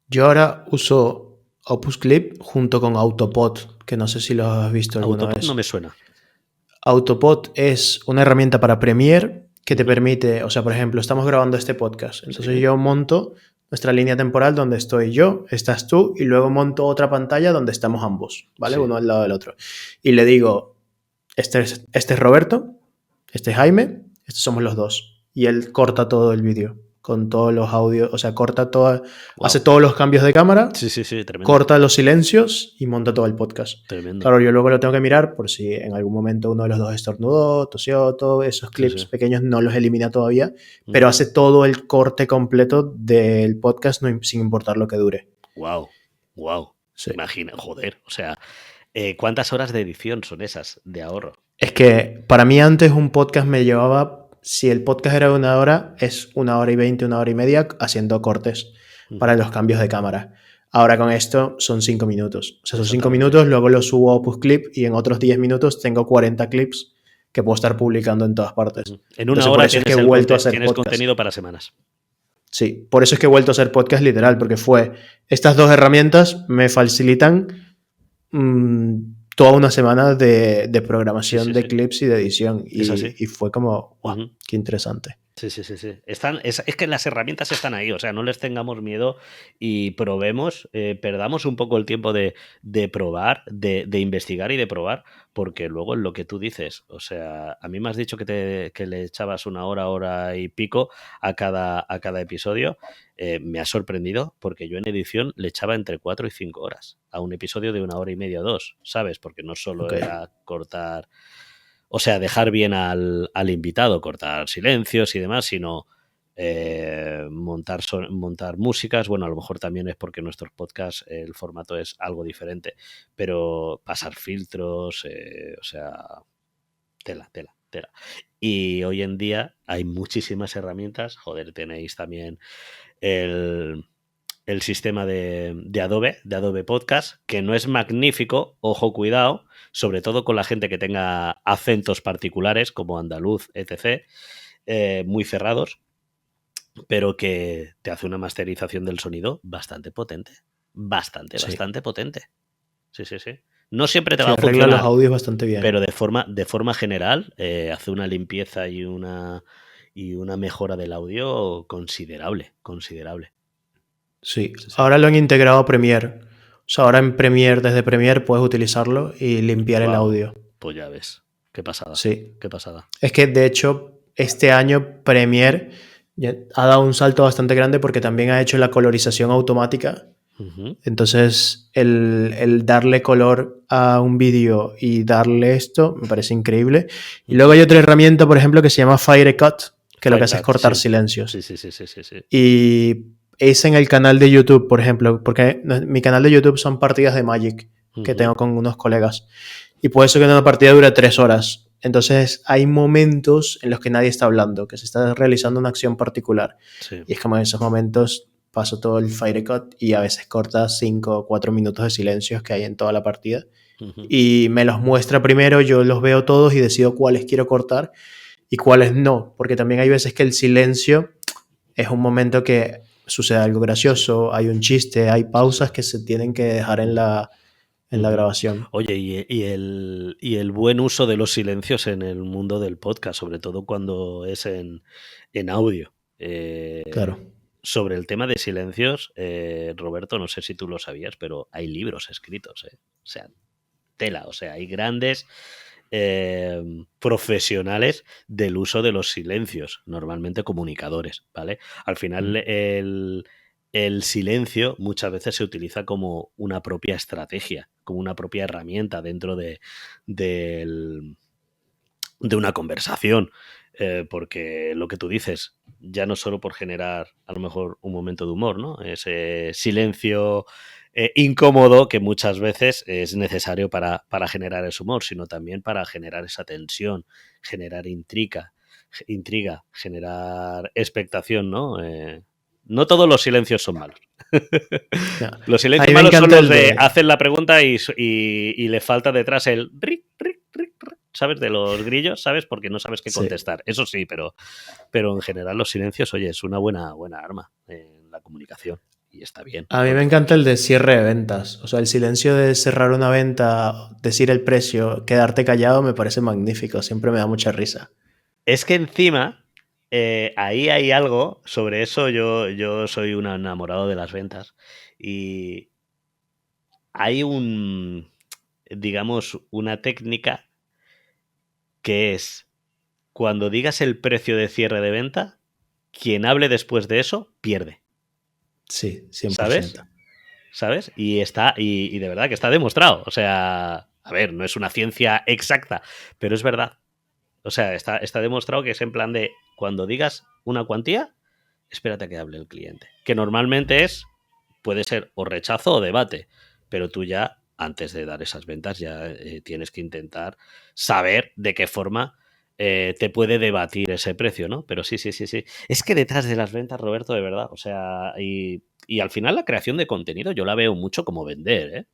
Yo ahora uso Opus Clip junto con Autopod, que no sé si lo has visto alguna vez. No me suena. Autopod es una herramienta para Premiere que te permite, o sea, por ejemplo, estamos grabando este podcast, entonces yo monto nuestra línea temporal donde estoy yo, estás tú, y luego monto otra pantalla donde estamos ambos, ¿vale? Uno al lado del otro. Y le digo, este es Roberto, este es Jaime, estos somos los dos. Y él corta todo el vídeo con todos los audios, o sea, corta todo, hace todos los cambios de cámara, tremendo. Corta los silencios y monta todo el podcast. Tremendo. Claro, yo luego lo tengo que mirar por si en algún momento uno de los dos estornudó, tosió, todos esos clips pequeños no los elimina todavía, pero hace todo el corte completo del podcast sin importar lo que dure. Wow. Sí. Imagina, joder, o sea, ¿cuántas horas de edición son esas de ahorro? Es que para mí antes un podcast me llevaba, si el podcast era de 1 hora, es 1 hora y 20, 1 hora y media haciendo cortes para los cambios de cámara. Ahora con esto son 5 minutos. O sea, son 5 minutos, luego lo subo a Opus Clip y en otros 10 minutos tengo 40 clips que puedo estar publicando en todas partes. En 1 hora tienes contenido para semanas. Sí, por eso es que he vuelto a hacer podcast literal, porque estas 2 herramientas me facilitan toda una semana de programación de clips y de edición. Y fue como, wow, qué interesante. Sí, sí, sí, sí. Es que las herramientas están ahí, o sea, no les tengamos miedo y probemos, perdamos un poco el tiempo de probar, de investigar y de probar, porque luego es lo que tú dices, o sea, a mí me has dicho que le echabas una hora, hora y pico a cada episodio, me ha sorprendido porque yo en edición le echaba entre 4 y 5 horas a un episodio de una hora y media o dos, ¿sabes? Porque no solo Ok. era cortar, o sea, dejar bien al invitado, cortar silencios y demás, sino montar músicas. Bueno, a lo mejor también es porque nuestros podcasts el formato es algo diferente, pero pasar filtros, o sea, tela, tela, tela. Y hoy en día hay muchísimas herramientas. Joder, tenéis también el, el sistema de Adobe Podcast, que no es magnífico, ojo, cuidado, sobre todo con la gente que tenga acentos particulares como andaluz, etc., muy cerrados, pero que te hace una masterización del sonido bastante potente. Bastante, Sí. bastante potente. Sí, sí, sí. No siempre te Sí, va a arregla los funcionar, audios bastante pero bien. de forma general hace una limpieza y una mejora del audio considerable, considerable. Sí. Sí, sí. Ahora lo han integrado a Premiere. O sea, ahora en Premiere, desde Premiere puedes utilizarlo y limpiar el Wow, audio. pues ya ves. Qué pasada, Sí. qué pasada. Es que de hecho, este año Premiere ha dado un salto bastante grande porque también ha hecho la colorización automática. Ujú. Entonces, el darle color a un vídeo y darle esto me parece increíble. Y luego hay otra herramienta, por ejemplo, que se llama Firecut, que lo que hace es Firecut, cortar sí. Sí, silencios. sí, sí, sí, sí, sí. Y es en el canal de YouTube, por ejemplo, porque mi canal de YouTube son partidas de Magic que Ujú. tengo con unos colegas. Y puede ser que una partida dure 3 horas. Entonces hay momentos en los que nadie está hablando, que se está realizando una acción particular. Sí. Y es como en esos momentos paso todo el Firecut y a veces corta 5 o 4 minutos de silencios que hay en toda la partida. Ujú. Y me los muestra primero, yo los veo todos y decido cuáles quiero cortar y cuáles no. Porque también hay veces que el silencio es un momento que sucede algo Sí, gracioso, hay un chiste, hay sí, sí. pausas que se tienen que dejar Ujú. en la Ujú. grabación. Oye, y el buen uso de los silencios en el mundo del podcast, sobre todo cuando es en audio. Claro. Sobre el tema de silencios, Roberto, no sé si tú lo sabías, pero hay libros escritos, ¿eh? O sea, tela, o sea, hay grandes profesionales del uso de los silencios, normalmente comunicadores, ¿vale? Al final Mm. el silencio muchas veces se utiliza como una propia estrategia, como una propia herramienta dentro del, de una conversación, porque lo que tú dices, ya no solo por generar a lo mejor un momento de humor, ¿no? Ese silencio incómodo que muchas veces es necesario para generar ese humor, sino también para generar esa tensión, generar intriga, generar expectación, ¿no? No todos los silencios son malos. Ya. Los A silencios mí me malos son encanta los el de de... hacen la pregunta y le falta detrás el ric, ric, ric, ric, ¿sabes? De los grillos, ¿sabes? Porque no sabes qué Sí. contestar. Eso sí, pero en general los silencios, oye, es una buena arma en la comunicación y está bien A mí me encanta contestarlos. el de cierre de ventas. O sea, el silencio de cerrar una venta, decir el precio, quedarte callado me parece magnífico. Siempre me da mucha risa. Es que encima, ahí hay algo, sobre eso yo soy un enamorado de las ventas y hay digamos, una técnica que es cuando digas el precio de cierre de venta, quien hable después de eso pierde, Sí, ¿sabes? 100%. ¿Sabes? Y de verdad que está demostrado. O sea, a ver, no es una ciencia exacta, pero es verdad. O sea, está demostrado que es en plan de cuando digas una cuantía, espérate a que hable el cliente. Que normalmente puede ser o rechazo o debate, pero tú ya, antes de dar esas ventas, ya tienes que intentar saber de qué forma te puede debatir ese precio, ¿no? Pero sí, sí, sí, sí. Es que detrás de las ventas, Roberto, de verdad, o sea, y al final la creación de contenido yo la veo mucho como vender, ¿eh?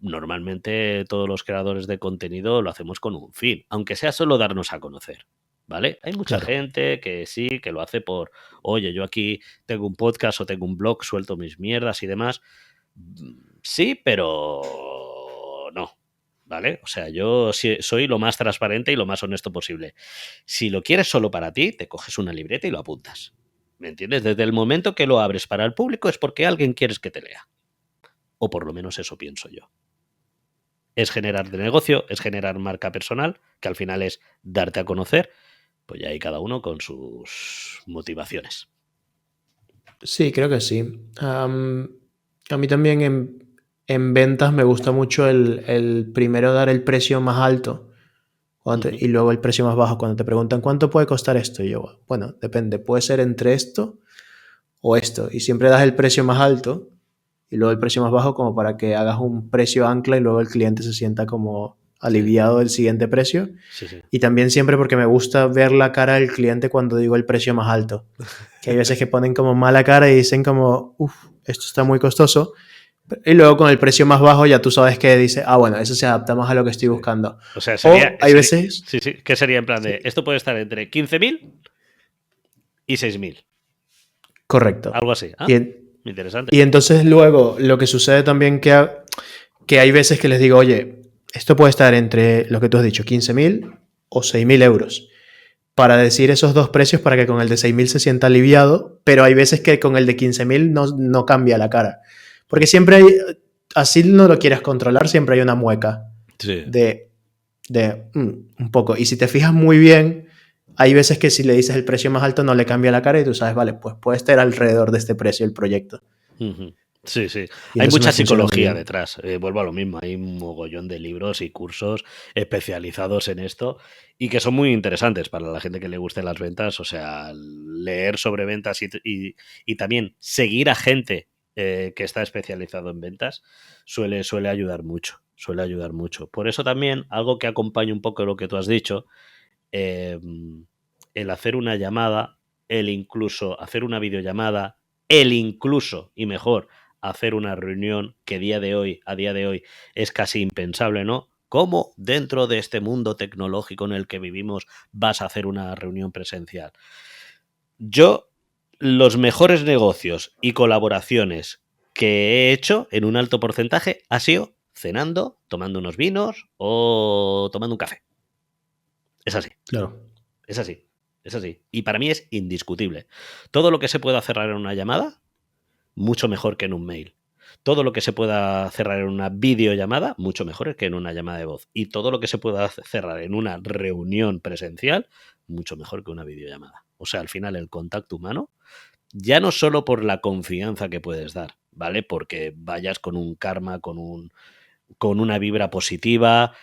Normalmente todos los creadores de contenido lo hacemos con un fin, aunque sea solo darnos a conocer, ¿vale? Hay mucha Claro. gente que sí, que lo hace por, oye, yo aquí tengo un podcast o tengo un blog, suelto mis mierdas y demás. Sí, pero no. ¿vale? O sea, yo soy lo más transparente y lo más honesto posible. Si lo quieres solo para ti, te coges una libreta y lo apuntas. ¿Me entiendes? Desde el momento que lo abres para el público es porque alguien quieres que te lea. O por lo menos eso pienso yo. Es generar de negocio, es generar marca personal, que al final es darte a conocer, pues ya hay cada uno con sus motivaciones. Sí, creo que sí. A mí también en ventas me gusta mucho el primero dar el precio más alto y luego el precio más bajo. Cuando te preguntan cuánto puede costar esto, y yo, bueno, depende, puede ser entre esto o esto. Y siempre das el precio más alto y luego el precio más bajo como para que hagas un precio ancla y luego el cliente se sienta como aliviado del siguiente precio. Sí, sí. Y también siempre porque me gusta ver la cara del cliente cuando digo el precio más alto. Que hay veces que ponen como mala cara y dicen como, uff, esto está muy costoso. Y luego con el precio más bajo ya tú sabes que dice, ah, bueno, eso se adapta más a lo que estoy buscando. O sea, O hay veces... sí, sí, que sería en plan de, Sí, esto puede estar entre 15.000 y 6.000. correcto. Algo así. Y, Ah, interesante. y entonces luego lo que sucede también que hay veces que les digo, oye, esto puede estar entre lo que tú has dicho, 15.000 o 6.000 euros. Para decir esos dos precios para que con el de 6.000 se sienta aliviado, pero hay veces que con el de 15.000 no cambia la cara. Porque siempre hay, así no lo quieres controlar, siempre hay una mueca Sí. de un poco. Y si te fijas muy bien, hay veces que si le dices el precio más alto no le cambia la cara y tú sabes, vale, pues puede estar alrededor de este precio el proyecto. Sí, sí. Y Hay entonces me mucha funciona muy psicología bien. detrás. Vuelvo a lo mismo. Hay un mogollón de libros y cursos especializados en esto y que son muy interesantes para la gente que le guste las ventas. O sea, leer sobre ventas y también seguir a gente que está especializado en ventas suele ayudar mucho. Suele ayudar mucho. Por eso también, algo que acompaña un poco lo que tú has dicho, eh, el hacer una llamada, el incluso hacer una videollamada, el incluso, y mejor, hacer una reunión que a día de hoy, es casi impensable, ¿no? ¿Cómo dentro de este mundo tecnológico en el que vivimos vas a hacer una reunión presencial? Yo, los mejores negocios y colaboraciones que he hecho en un alto porcentaje ha sido cenando, tomando unos vinos o tomando un café. Es así. Claro. Es así, es así. Y para mí es indiscutible. Todo lo que se pueda cerrar en una llamada, mucho mejor que en un mail. Todo lo que se pueda cerrar en una videollamada, mucho mejor que en una llamada de voz. Y todo lo que se pueda cerrar en una reunión presencial, mucho mejor que una videollamada. O sea, al final el contacto humano, ya no solo por la confianza que puedes dar, ¿vale? Porque vayas con un karma, con una vibra positiva,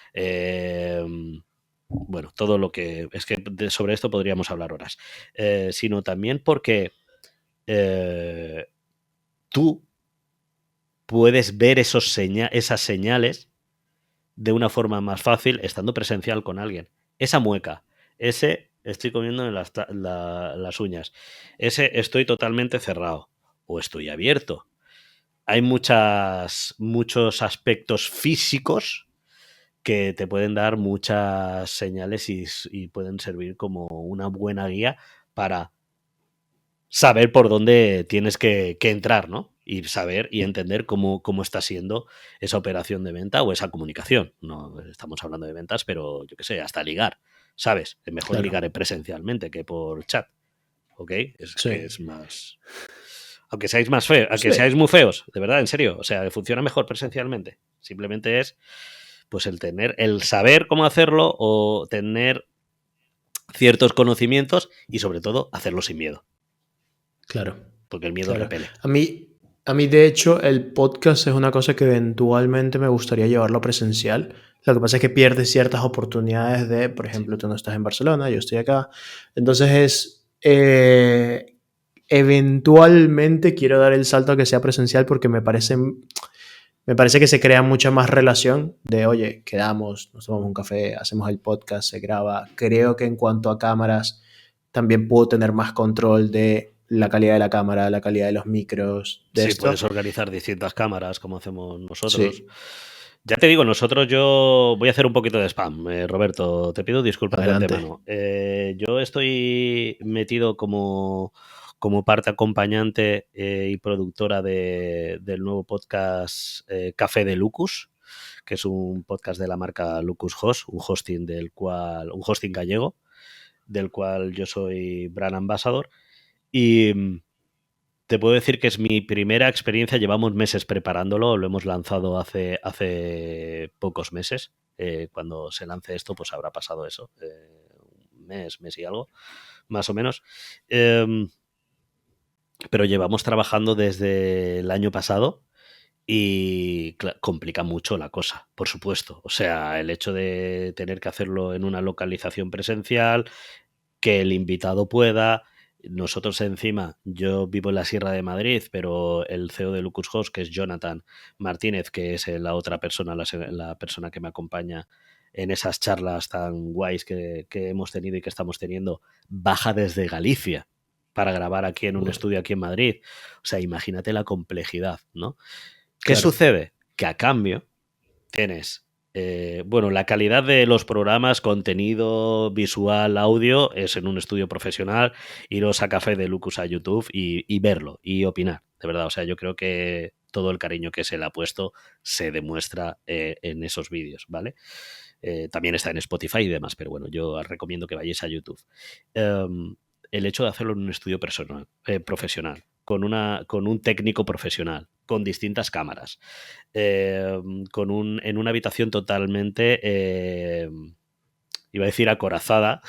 bueno, todo lo que... Es que sobre esto podríamos hablar horas. Sino también porque eh, tú puedes ver esas señales de una forma más fácil estando presencial con alguien. Esa mueca, ese estoy comiendo en las uñas, ese estoy totalmente cerrado o estoy abierto. Hay muchos aspectos físicos que te pueden dar muchas señales y pueden servir como una buena guía para saber por dónde tienes que entrar, ¿no? Y saber y entender cómo está siendo esa operación de venta o esa comunicación. No estamos hablando de ventas, pero yo qué sé, hasta ligar, ¿sabes? Es mejor Claro. ligar presencialmente que por chat, ¿ok? Es Sí. que es más... Aunque seáis más feos, aunque Sí. seáis muy feos, de verdad, en serio. O sea, funciona mejor presencialmente. Simplemente es pues el saber cómo hacerlo o tener ciertos conocimientos y sobre todo hacerlo sin miedo, Claro. porque el miedo Claro. repele. A mí, a mí, de hecho, el podcast es una cosa que eventualmente me gustaría llevarlo presencial. Lo que pasa es que pierdes ciertas oportunidades de, por Sí. ejemplo, tú no estás en Barcelona, yo estoy acá. Entonces eventualmente quiero dar el salto a que sea presencial porque me parece que se crea mucha más relación de, oye, quedamos, nos tomamos un café, hacemos el podcast, se graba. Creo que en cuanto a cámaras, también puedo tener más control de la calidad de la cámara, la calidad de los micros, de Sí, esto. puedes organizar distintas cámaras como hacemos nosotros. Sí, Ya te digo, yo voy a hacer un poquito de spam, Roberto, te pido disculpas de adelante. antemano. Yo estoy metido como parte acompañante y productora del nuevo podcast Café de Lucus. que es un podcast de la marca Lucus Host, un hosting gallego, del cual yo soy brand ambassador. Y te puedo decir que es mi primera experiencia, llevamos meses preparándolo, lo hemos lanzado hace pocos meses. Cuando se lance esto, pues habrá pasado eso, un mes y algo, más o menos. Pero llevamos trabajando desde el año pasado y complica mucho la cosa, por supuesto. O sea, el hecho de tener que hacerlo en una localización presencial, que el invitado pueda. Nosotros encima, yo vivo en la Sierra de Madrid, pero el CEO de Lucus Host, que es Jonathan Martínez, que es la otra persona, la persona que me acompaña en esas charlas tan guays que hemos tenido y que estamos teniendo, baja desde Galicia para grabar aquí en un estudio aquí en Madrid. O sea, imagínate la complejidad, ¿no? ¿Qué Claro. sucede? Que a cambio tienes bueno, la calidad de los programas, contenido visual, audio, es en un estudio profesional. Iros a Café de Lucus a YouTube y verlo y opinar, de verdad. O sea, yo creo que todo el cariño que se le ha puesto se demuestra en esos vídeos, ¿vale? También está en Spotify y demás, pero bueno, yo os recomiendo que vayáis a YouTube. El hecho de hacerlo en un estudio profesional, con un técnico profesional, con distintas cámaras, en una habitación totalmente, iba a decir acorazada,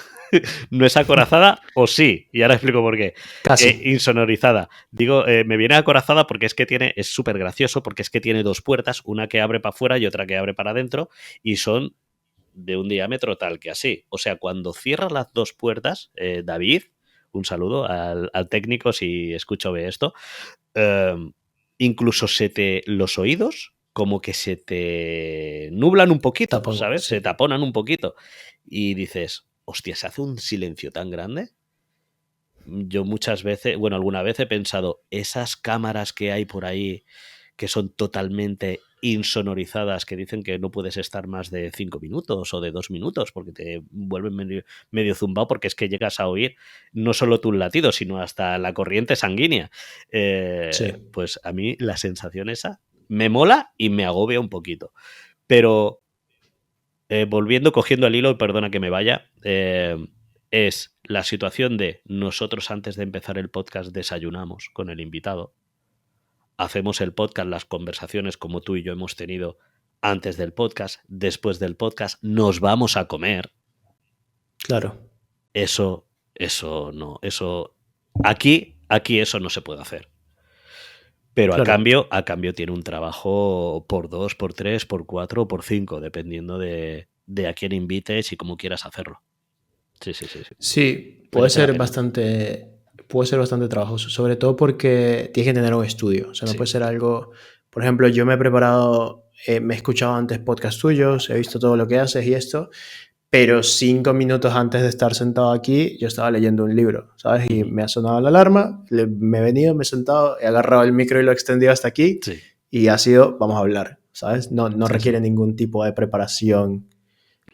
no es acorazada o sí, y ahora explico por qué. Casi. Insonorizada. Digo, me viene acorazada porque es súper gracioso, porque es que tiene dos puertas, una que abre para afuera y otra que abre para adentro, y son de un diámetro tal que así. O sea, cuando cierras las dos puertas, David, un saludo al técnico si escucho ve esto, incluso los oídos como que se te nublan un poquito, Tapón, ¿sabes? Se sí. taponan un poquito. Y dices, hostia, se hace un silencio tan grande. Yo muchas veces, bueno, alguna vez he pensado, esas cámaras que hay por ahí que son totalmente insonorizadas, que dicen que no puedes estar más de 5 minutos o de 2 minutos porque te vuelven medio zumbado, porque es que llegas a oír no solo tus latidos, sino hasta la corriente sanguínea. Sí. Pues a mí la sensación esa me mola y me agobia un poquito. Pero volviendo, cogiendo el hilo, y perdona que me vaya, es la situación de nosotros antes de empezar el podcast desayunamos con el invitado, hacemos el podcast, las conversaciones como tú y yo hemos tenido antes del podcast, después del podcast, nos vamos a comer. Claro. Eso no, aquí eso no se puede hacer. Pero Claro. a cambio tiene un trabajo por 2, por 3, por 4 o por 5, dependiendo de a quién invites y cómo quieras hacerlo. Sí, sí, sí, sí. Sí, Merece la pena. puede ser bastante trabajoso, sobre todo porque tienes que tener un estudio. O sea, no Sí, puede ser algo. Por ejemplo, yo me he preparado, me he escuchado antes podcasts tuyos, he visto todo lo que haces y esto, pero 5 minutos antes de estar sentado aquí, yo estaba leyendo un libro, ¿sabes? Y me ha sonado la alarma, me he venido, me he sentado, he agarrado el micro y lo he extendido hasta aquí sí, y ha sido, vamos a hablar, ¿sabes? No sí, sí. requiere ningún tipo de preparación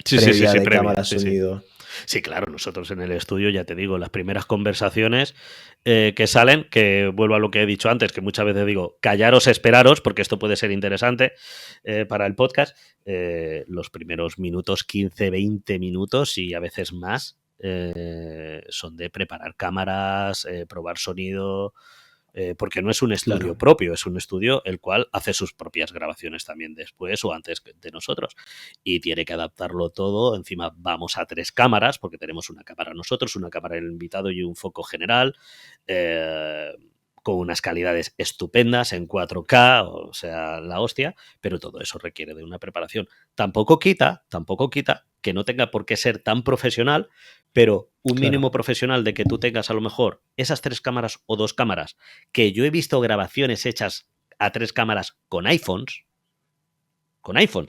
Sí, sí, sí, previa sí, de previa, cámara, sí, sí. sonido. Sí, claro, nosotros en el estudio, ya te digo, las primeras conversaciones que salen, que vuelvo a lo que he dicho antes, que muchas veces digo, callaros, esperaros, porque esto puede ser interesante para el podcast, los primeros minutos, 15, 20 minutos y a veces más, son de preparar cámaras, probar sonido, porque no es un estudio Claro, propio, es un estudio el cual hace sus propias grabaciones también después o antes de nosotros y tiene que adaptarlo todo. Encima vamos a 3 cámaras, porque tenemos una cámara nosotros, una cámara el invitado y un foco general, eh, con unas calidades estupendas en 4K, o sea, la hostia, pero todo eso requiere de una preparación. Tampoco quita que no tenga por qué ser tan profesional, pero un claro. mínimo profesional de que tú tengas a lo mejor esas 3 cámaras o 2 cámaras, que yo he visto grabaciones hechas a 3 cámaras con iPhones,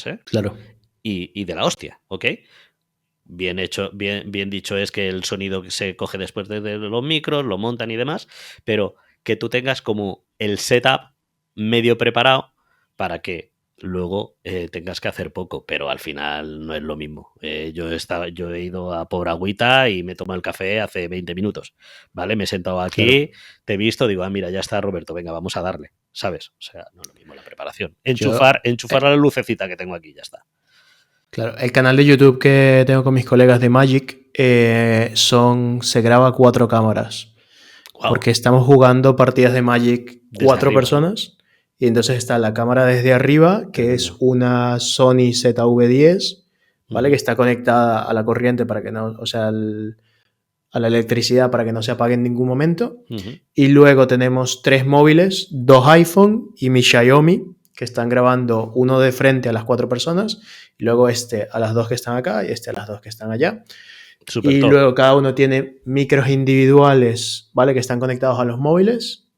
¿eh? Claro, Y de la hostia, ¿ok? Bien hecho, bien dicho es que el sonido que se coge después de los micros, lo montan y demás, pero que tú tengas como el setup medio preparado para que luego tengas que hacer poco, pero al final no es lo mismo. Yo he ido a por agüita y me tomo el café hace 20 minutos, ¿vale? Me he sentado claro. aquí, te he visto, digo, ah, mira, ya está Roberto, venga, vamos a darle. ¿sabes? O sea, no es lo mismo la preparación. Yo, Enchufar la lucecita que tengo aquí, ya está. claro, el canal de YouTube que tengo con mis colegas de Magic se graba a 4 cámaras. Wow, Porque estamos jugando partidas de Magic desde 4 arriba, ¿no? personas. Y entonces está la cámara desde arriba, Qué que es bueno. una Sony ZV-10, ¿vale? Que Ujú, está conectada a la corriente para que no, o sea, a la electricidad para que no se apague en ningún momento. ujú. Y luego tenemos 3 móviles, 2 iPhone y mi Xiaomi, que están grabando uno de frente a las 4 personas, y luego este a las 2 que están acá y este a las 2 que están allá. Súper Y top. luego cada uno tiene micros individuales, ¿vale? Que están conectados a los móviles.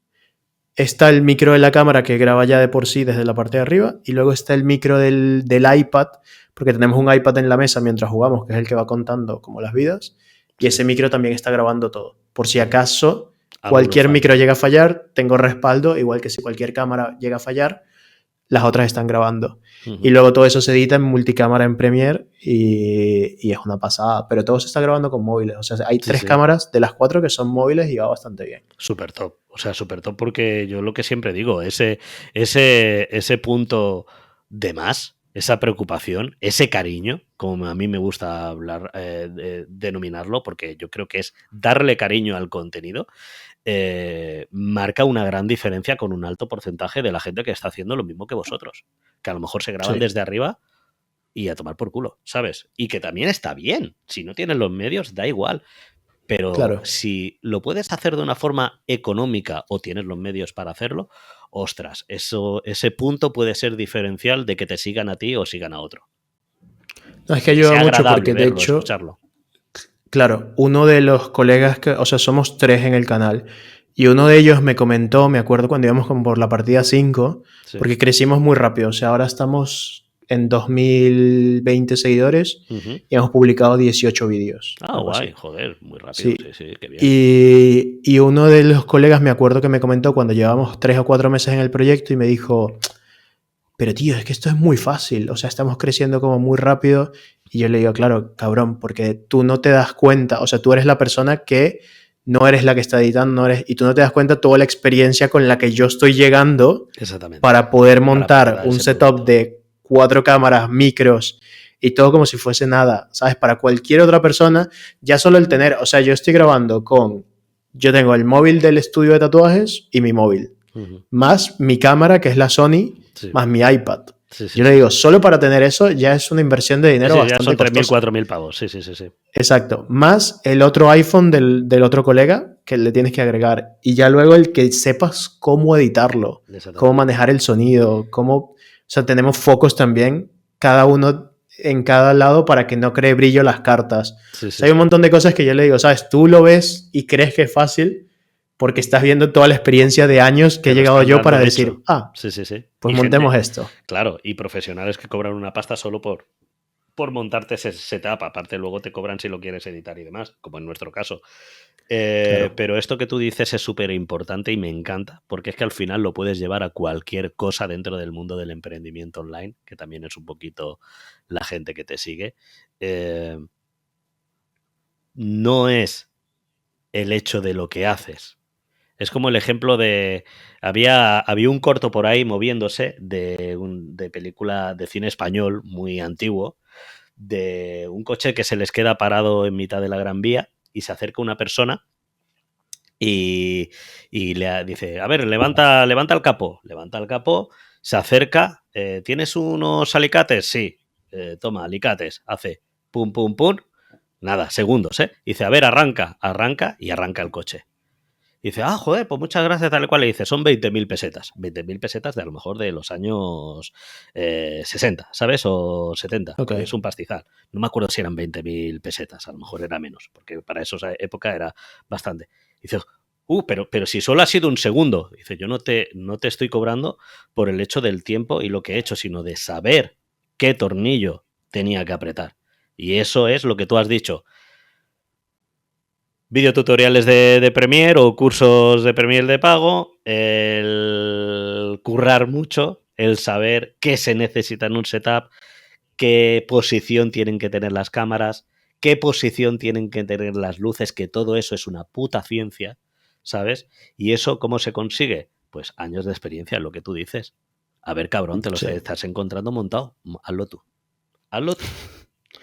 Está el micro de la cámara que graba ya de por sí desde la parte de arriba. Y luego está el micro del iPad, porque tenemos un iPad en la mesa mientras jugamos, que es el que va contando como las vidas. Y Sí. ese micro también está grabando todo. Por si Ujú. acaso Alguno cualquier falla. micro llega a fallar, tengo respaldo, igual que si cualquier cámara llega a fallar, las otras están grabando. Y Ujú. luego todo eso se edita en multicámara en Premiere y es una pasada. Pero todo se está grabando con móviles. O sea, hay Sí, tres sí. cámaras de las 4 que son móviles y va bastante bien. Súper top. O sea, súper top porque yo lo que siempre digo, ese punto de más, esa preocupación, ese cariño, como a mí me gusta hablar, denominarlo, porque yo creo que es darle cariño al contenido, marca una gran diferencia con un alto porcentaje de la gente que está haciendo lo mismo que vosotros, que a lo mejor se graban Sí, desde arriba y a tomar por culo, ¿sabes? Y que también está bien. Si no tienes los medios, da igual. Pero claro. si lo puedes hacer de una forma económica o tienes los medios para hacerlo, ostras, ese punto puede ser diferencial de que te sigan a ti o sigan a otro. No, es que Y que ayuda sea mucho agradable porque, de verlo, hecho, escucharlo. claro, uno de los colegas que, o sea, somos 3 en el canal. Y uno de ellos me comentó, me acuerdo cuando íbamos como por la partida 5 Sí. porque crecimos muy rápido. O sea, ahora estamos en 2020 seguidores Ujú. y hemos publicado 18 vídeos, Ah, algo guay, así. joder, muy rápido, sí, Sí. sí, qué bien. Y uno de los colegas me acuerdo que me comentó cuando llevamos 3 o 4 meses en el proyecto y me dijo, pero tío, es que esto es muy fácil, o sea, estamos creciendo como muy rápido. Y yo le digo, claro, cabrón, porque tú no te das cuenta, o sea, tú eres la persona que no eres la que está editando, no eres, y tú no te das cuenta toda la experiencia con la que yo estoy llegando Exactamente. para poder Para poder montar dar un ese setup producto. de 4 cámaras, micros y todo como si fuese nada, ¿sabes? Para cualquier otra persona, ya solo el tener, o sea, yo estoy grabando yo tengo el móvil del estudio de tatuajes y mi móvil Ujú. más mi cámara, que es la Sony, Sí, más mi iPad. sí, sí, Yo le sí. digo, solo para tener eso ya es una inversión de Sí, dinero sí, ya bastante son 3.000, costosa. 4.000 pavos. Sí, sí, sí, sí. Exacto. Más el otro iPhone del otro colega que le tienes que agregar. Y ya luego el que sepas cómo editarlo, cómo Exactamente. manejar el sonido, cómo... O sea, tenemos focos también, cada uno en cada lado para que no cree brillo las cartas. Sí, O sí, sea, hay un sí. montón de cosas que yo le digo, ¿sabes? Tú lo ves y crees que es fácil porque estás viendo toda la experiencia de años que Te he lo llegado están yo para dando hecho. decir, ah, Sí, sí, sí. pues Y montemos gente, esto. claro, y profesionales que cobran una pasta solo por montarte ese setup. Aparte, luego te cobran si lo quieres editar y demás, como en nuestro caso. Claro, Pero esto que tú dices es súper importante y me encanta, porque es que al final lo puedes llevar a cualquier cosa dentro del mundo del emprendimiento online, que también es un poquito la gente que te sigue. Eh, no es el hecho de lo que haces. Es como el ejemplo de... Había un corto por ahí moviéndose de película de cine español muy antiguo, de un coche que se les queda parado en mitad de la Gran Vía y se acerca una persona y, dice, a ver, levanta el capó, se acerca, ¿tienes unos alicates? Sí, toma, alicates, hace pum, pum, pum, nada, segundos, ¿eh? Dice, a ver, arranca y arranca el coche. Y dice, ah, joder, pues muchas gracias, tal y cual. Le dice, son 20.000 pesetas. 20.000 pesetas de a lo mejor de los años 60, ¿sabes? O 70. ok. Es un pastizal. No me acuerdo si eran 20.000 pesetas, a lo mejor era menos, porque para esa época era bastante. Dice, pero si solo ha sido un segundo. Dice, yo no te estoy cobrando por el hecho del tiempo y lo que he hecho, sino de saber qué tornillo tenía que apretar. Y eso es lo que tú has dicho, videotutoriales de Premiere o cursos de Premiere de pago, el currar mucho, el saber qué se necesita en un setup, qué posición tienen que tener las cámaras, qué posición tienen que tener las luces, que todo eso es una puta ciencia, ¿sabes? ¿Y eso cómo se consigue? pues años de experiencia, lo que tú dices. A ver, cabrón, te lo estás encontrando montado. Hazlo tú. Hazlo tú.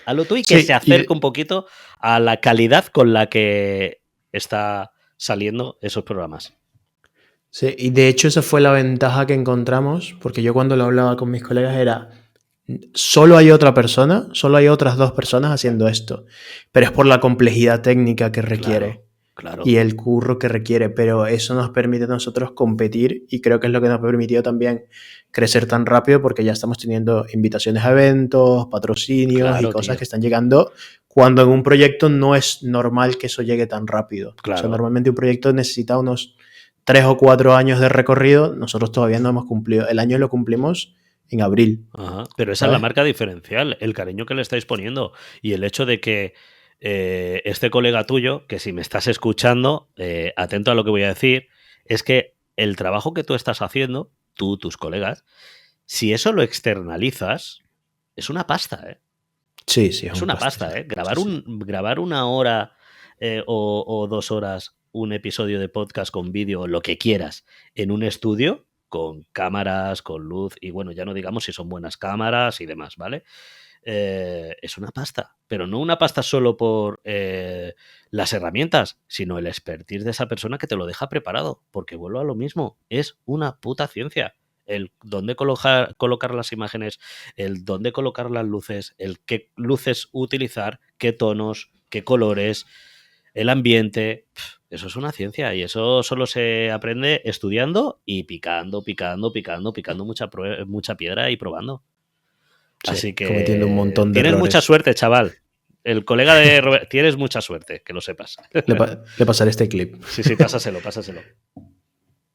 Hazlo tú y que se acerque un poquito a la calidad con la que está saliendo esos programas. Sí, y de hecho esa fue la ventaja que encontramos, porque yo cuando lo hablaba con mis colegas era, solo hay otra persona, solo hay otras 2 personas haciendo esto, pero es por la complejidad técnica que requiere. Claro. Y el curro que requiere, pero eso nos permite a nosotros competir y creo que es lo que nos ha permitido también crecer tan rápido porque ya estamos teniendo invitaciones a eventos, patrocinios y cosas que están llegando cuando en un proyecto no es normal que eso llegue tan rápido. O sea, normalmente un proyecto necesita unos 3 o 4 años de recorrido, nosotros todavía no hemos cumplido. El año lo cumplimos en abril. Ajá. Pero esa es la marca diferencial, el cariño que le estáis poniendo y el hecho de que este colega tuyo, que si me estás escuchando, atento a lo que voy a decir, es que el trabajo que tú estás haciendo, tú, tus colegas, si eso lo externalizas, es una pasta, ¿eh? Sí, sí, es una pasta, ¿eh? Grabar 1 hora o 2 horas un episodio de podcast con vídeo, lo que quieras, en un estudio, con cámaras, con luz, y bueno, ya no digamos si son buenas cámaras y demás, ¿vale? Es una pasta, pero no una pasta solo por las herramientas, sino el expertise de esa persona que te lo deja preparado, porque vuelvo a lo mismo, es una puta ciencia. El dónde colocar las imágenes, el dónde colocar las luces, el qué luces utilizar, qué tonos, qué colores, el ambiente, eso es una ciencia y eso solo se aprende estudiando y picando mucha piedra y probando. Sí, así que cometiendo un montón de tienes errores. mucha suerte, chaval. El colega de Robert, tienes mucha suerte, que lo sepas. Le pasaré este clip. Sí, pásaselo.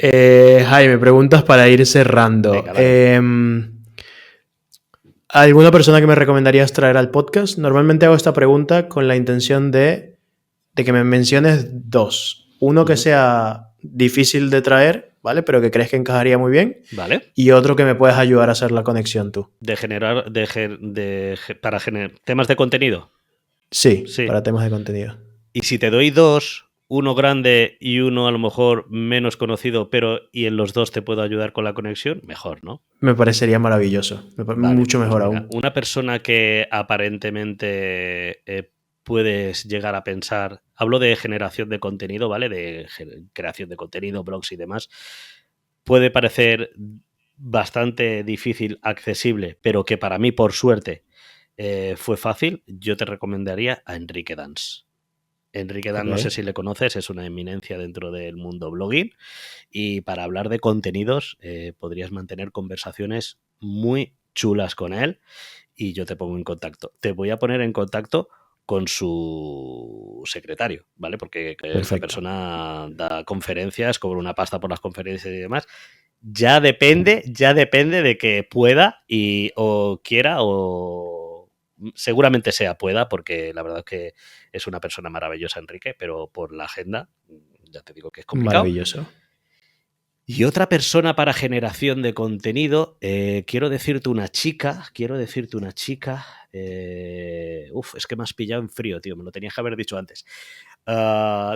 Jaime, preguntas para ir cerrando. Venga, ¿Alguna persona que me recomendarías traer al podcast? Normalmente hago esta pregunta con la intención de que me menciones 2. Uno que sea difícil de traer, ¿vale? Pero que crees que encajaría muy bien. Vale. Y otro que me puedas ayudar a hacer la conexión tú. Para generar temas de contenido. Sí, para temas de contenido. Y si te doy 2, uno grande y uno a lo mejor menos conocido, pero y en los 2 te puedo ayudar con la conexión, mejor, ¿no? Me parecería maravilloso. Mucho mejor aún. Una persona que aparentemente puedes llegar a pensar, hablo de generación de contenido, ¿vale? De creación de contenido, blogs y demás, puede parecer bastante difícil, accesible, pero que para mí, por suerte, fue fácil. Yo te recomendaría a Enrique Dans. Enrique Dan, no sé si le conoces, es una eminencia dentro del mundo blogging y para hablar de contenidos podrías mantener conversaciones muy chulas con él y yo te pongo en contacto. Te voy a poner en contacto con su secretario, ¿vale? Porque esta persona da conferencias, cobra una pasta por las conferencias y demás. Ya depende de que pueda o quiera o seguramente pueda, porque la verdad es que es una persona maravillosa, Enrique, pero por la agenda, ya te digo que es complicado. Maravilloso. Y otra persona para generación de contenido, quiero decirte una chica, es que me has pillado en frío, tío, me lo tenías que haber dicho antes.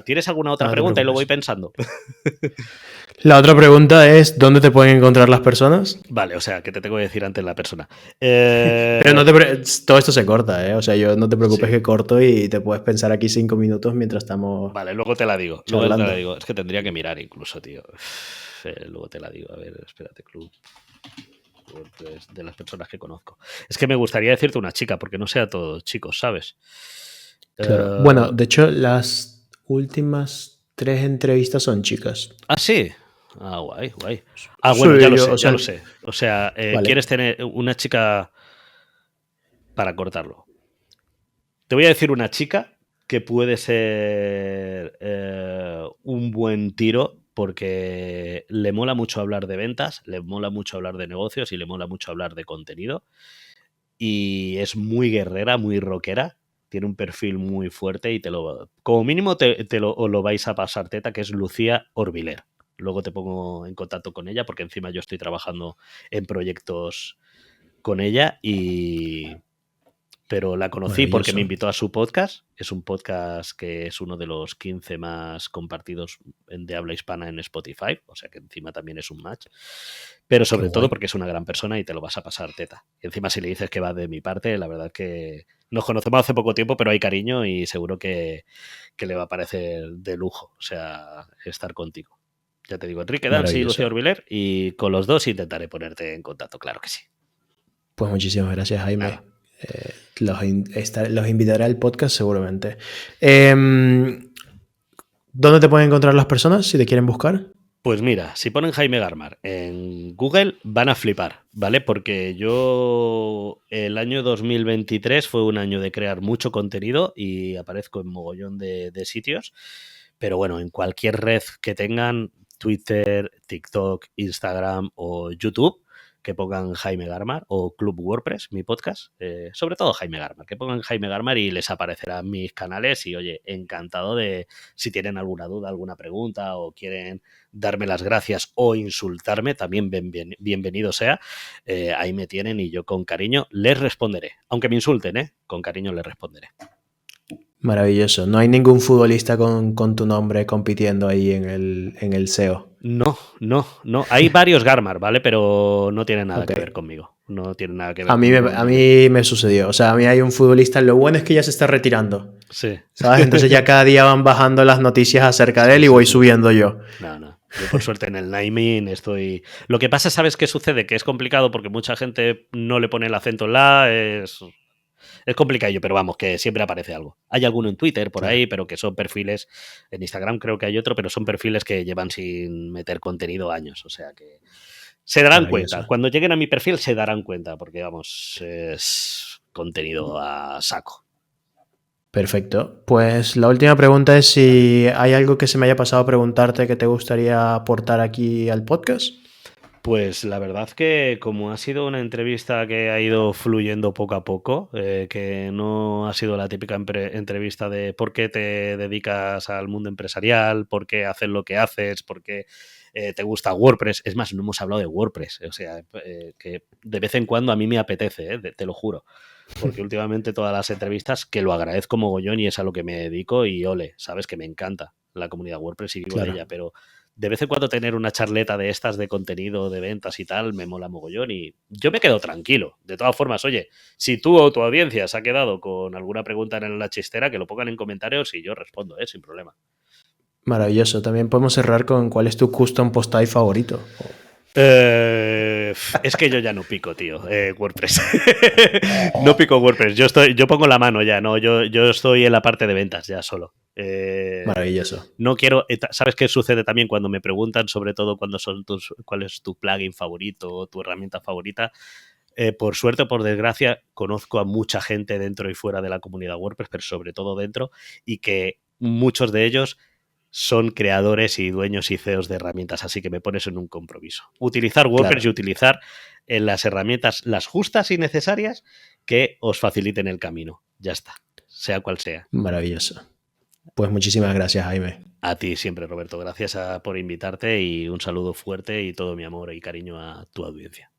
¿Tienes alguna otra pregunta? Y lo voy pensando. La otra pregunta es, ¿dónde te pueden encontrar las personas? Vale, o sea, ¿qué te tengo que decir antes la persona? Pero no todo esto se corta, ¿eh? O sea, no te preocupes que corto y te puedes pensar aquí 5 minutos mientras estamos... Vale, luego te la digo. Es que tendría que mirar incluso, tío. Luego te la digo. A ver, espérate, club. De las personas que conozco. Es que me gustaría decirte una chica, porque no sea todos chicos, ¿sabes? Claro. Bueno, de hecho, las últimas 3 entrevistas son chicas. ¿Ah, sí? Ah, guay. Ah, bueno, ya lo sé. O sea, vale. ¿Quieres tener una chica para cortarlo? Te voy a decir una chica que puede ser un buen tiro porque le mola mucho hablar de ventas, le mola mucho hablar de negocios y le mola mucho hablar de contenido. Y es muy guerrera, muy rockera. Tiene un perfil muy fuerte y como mínimo lo vais a pasar teta, que es Lucía Orbiler. Luego te pongo en contacto con ella porque encima yo estoy trabajando en proyectos con ella y pero la conocí porque me Maravilloso. invitó a su podcast. Es un podcast que es uno de los 15 más compartidos de habla hispana en Spotify, o sea que encima también es un match. Pero Qué sobre todo guay. porque es una gran persona y te lo vas a pasar teta. Y encima si le dices que va de mi parte, la verdad que nos conocemos hace poco tiempo, pero hay cariño y seguro que le va a parecer de lujo, o sea, estar contigo. Ya te digo, Enrique Dans y Lucía Maravilloso. Orbiler, y con los dos intentaré ponerte en contacto, claro que sí. Pues muchísimas gracias, Nada. Jaime. Los invitaré al podcast seguramente. ¿Dónde te pueden encontrar las personas si te quieren buscar? Pues mira, si ponen Jaime Garmar en Google van a flipar, ¿vale? Porque yo el año 2023 fue un año de crear mucho contenido y aparezco en mogollón de sitios, pero bueno, en cualquier red que tengan, Twitter, TikTok, Instagram o YouTube, que pongan Jaime Garmar o Club WordPress, mi podcast, sobre todo Jaime Garmar, que pongan Jaime Garmar y les aparecerán mis canales y oye, encantado de si tienen alguna duda, alguna pregunta o quieren darme las gracias o insultarme, también bienvenido sea, ahí me tienen y yo con cariño les responderé, aunque me insulten, con cariño les responderé. Maravilloso. No hay ningún futbolista con tu nombre compitiendo ahí en el SEO. No. Hay varios Garmar, ¿vale? Pero no tiene nada Ok. que ver conmigo. No tiene nada que ver A mí, conmigo. a mí me sucedió. O sea, a mí hay un futbolista. Lo bueno es que ya se está retirando. Sí. ¿Sabes? Entonces ya cada día van bajando las noticias acerca de él y Sí. voy subiendo yo. No. Yo por suerte en el naming estoy... Lo que pasa, ¿sabes qué sucede? Que es complicado porque mucha gente no le pone el acento en la, es complicadillo, pero vamos, que siempre aparece algo. Hay alguno en Twitter por Claro. ahí, pero que son perfiles, en Instagram creo que hay otro, pero son perfiles que llevan sin meter contenido años, o sea que se darán cuenta. Maravilloso. Cuando lleguen a mi perfil se darán cuenta, porque vamos, es contenido a saco. Perfecto. Pues la última pregunta es si hay algo que se me haya pasado a preguntarte que te gustaría aportar aquí al podcast. Pues la verdad que como ha sido una entrevista que ha ido fluyendo poco a poco, que no ha sido la típica entrevista de por qué te dedicas al mundo empresarial, por qué haces lo que haces, por qué te gusta WordPress. Es más, no hemos hablado de WordPress, o sea, que de vez en cuando a mí me apetece, te lo juro. Porque últimamente todas las entrevistas, que lo agradezco mogollón y es a lo que me dedico y ole, sabes que me encanta la comunidad WordPress y vivo de Claro. ella, pero de vez en cuando tener una charleta de estas de contenido, de ventas y tal, me mola mogollón y yo me quedo tranquilo. De todas formas, oye, si tú o tu audiencia se ha quedado con alguna pregunta en la chistera, que lo pongan en comentarios y yo respondo, sin problema. Maravilloso. También podemos cerrar con cuál es tu custom post type favorito. Es que yo ya no pico, tío, WordPress. No pico WordPress. Yo pongo la mano ya, no, yo estoy en la parte de ventas ya solo. Maravilloso. No quiero. ¿Sabes qué sucede también cuando me preguntan, sobre todo cuando son cuál es tu plugin favorito o tu herramienta favorita? Por suerte o por desgracia, conozco a mucha gente dentro y fuera de la comunidad WordPress, pero sobre todo dentro, y que muchos de ellos son creadores y dueños y CEOs de herramientas, así que me pones en un compromiso. Utilizar WordPress Claro. y utilizar las herramientas, las justas y necesarias, que os faciliten el camino. Ya está, sea cual sea. Maravilloso. Pues muchísimas gracias, Jaime. A ti siempre, Roberto. Gracias por invitarte y un saludo fuerte y todo mi amor y cariño a tu audiencia.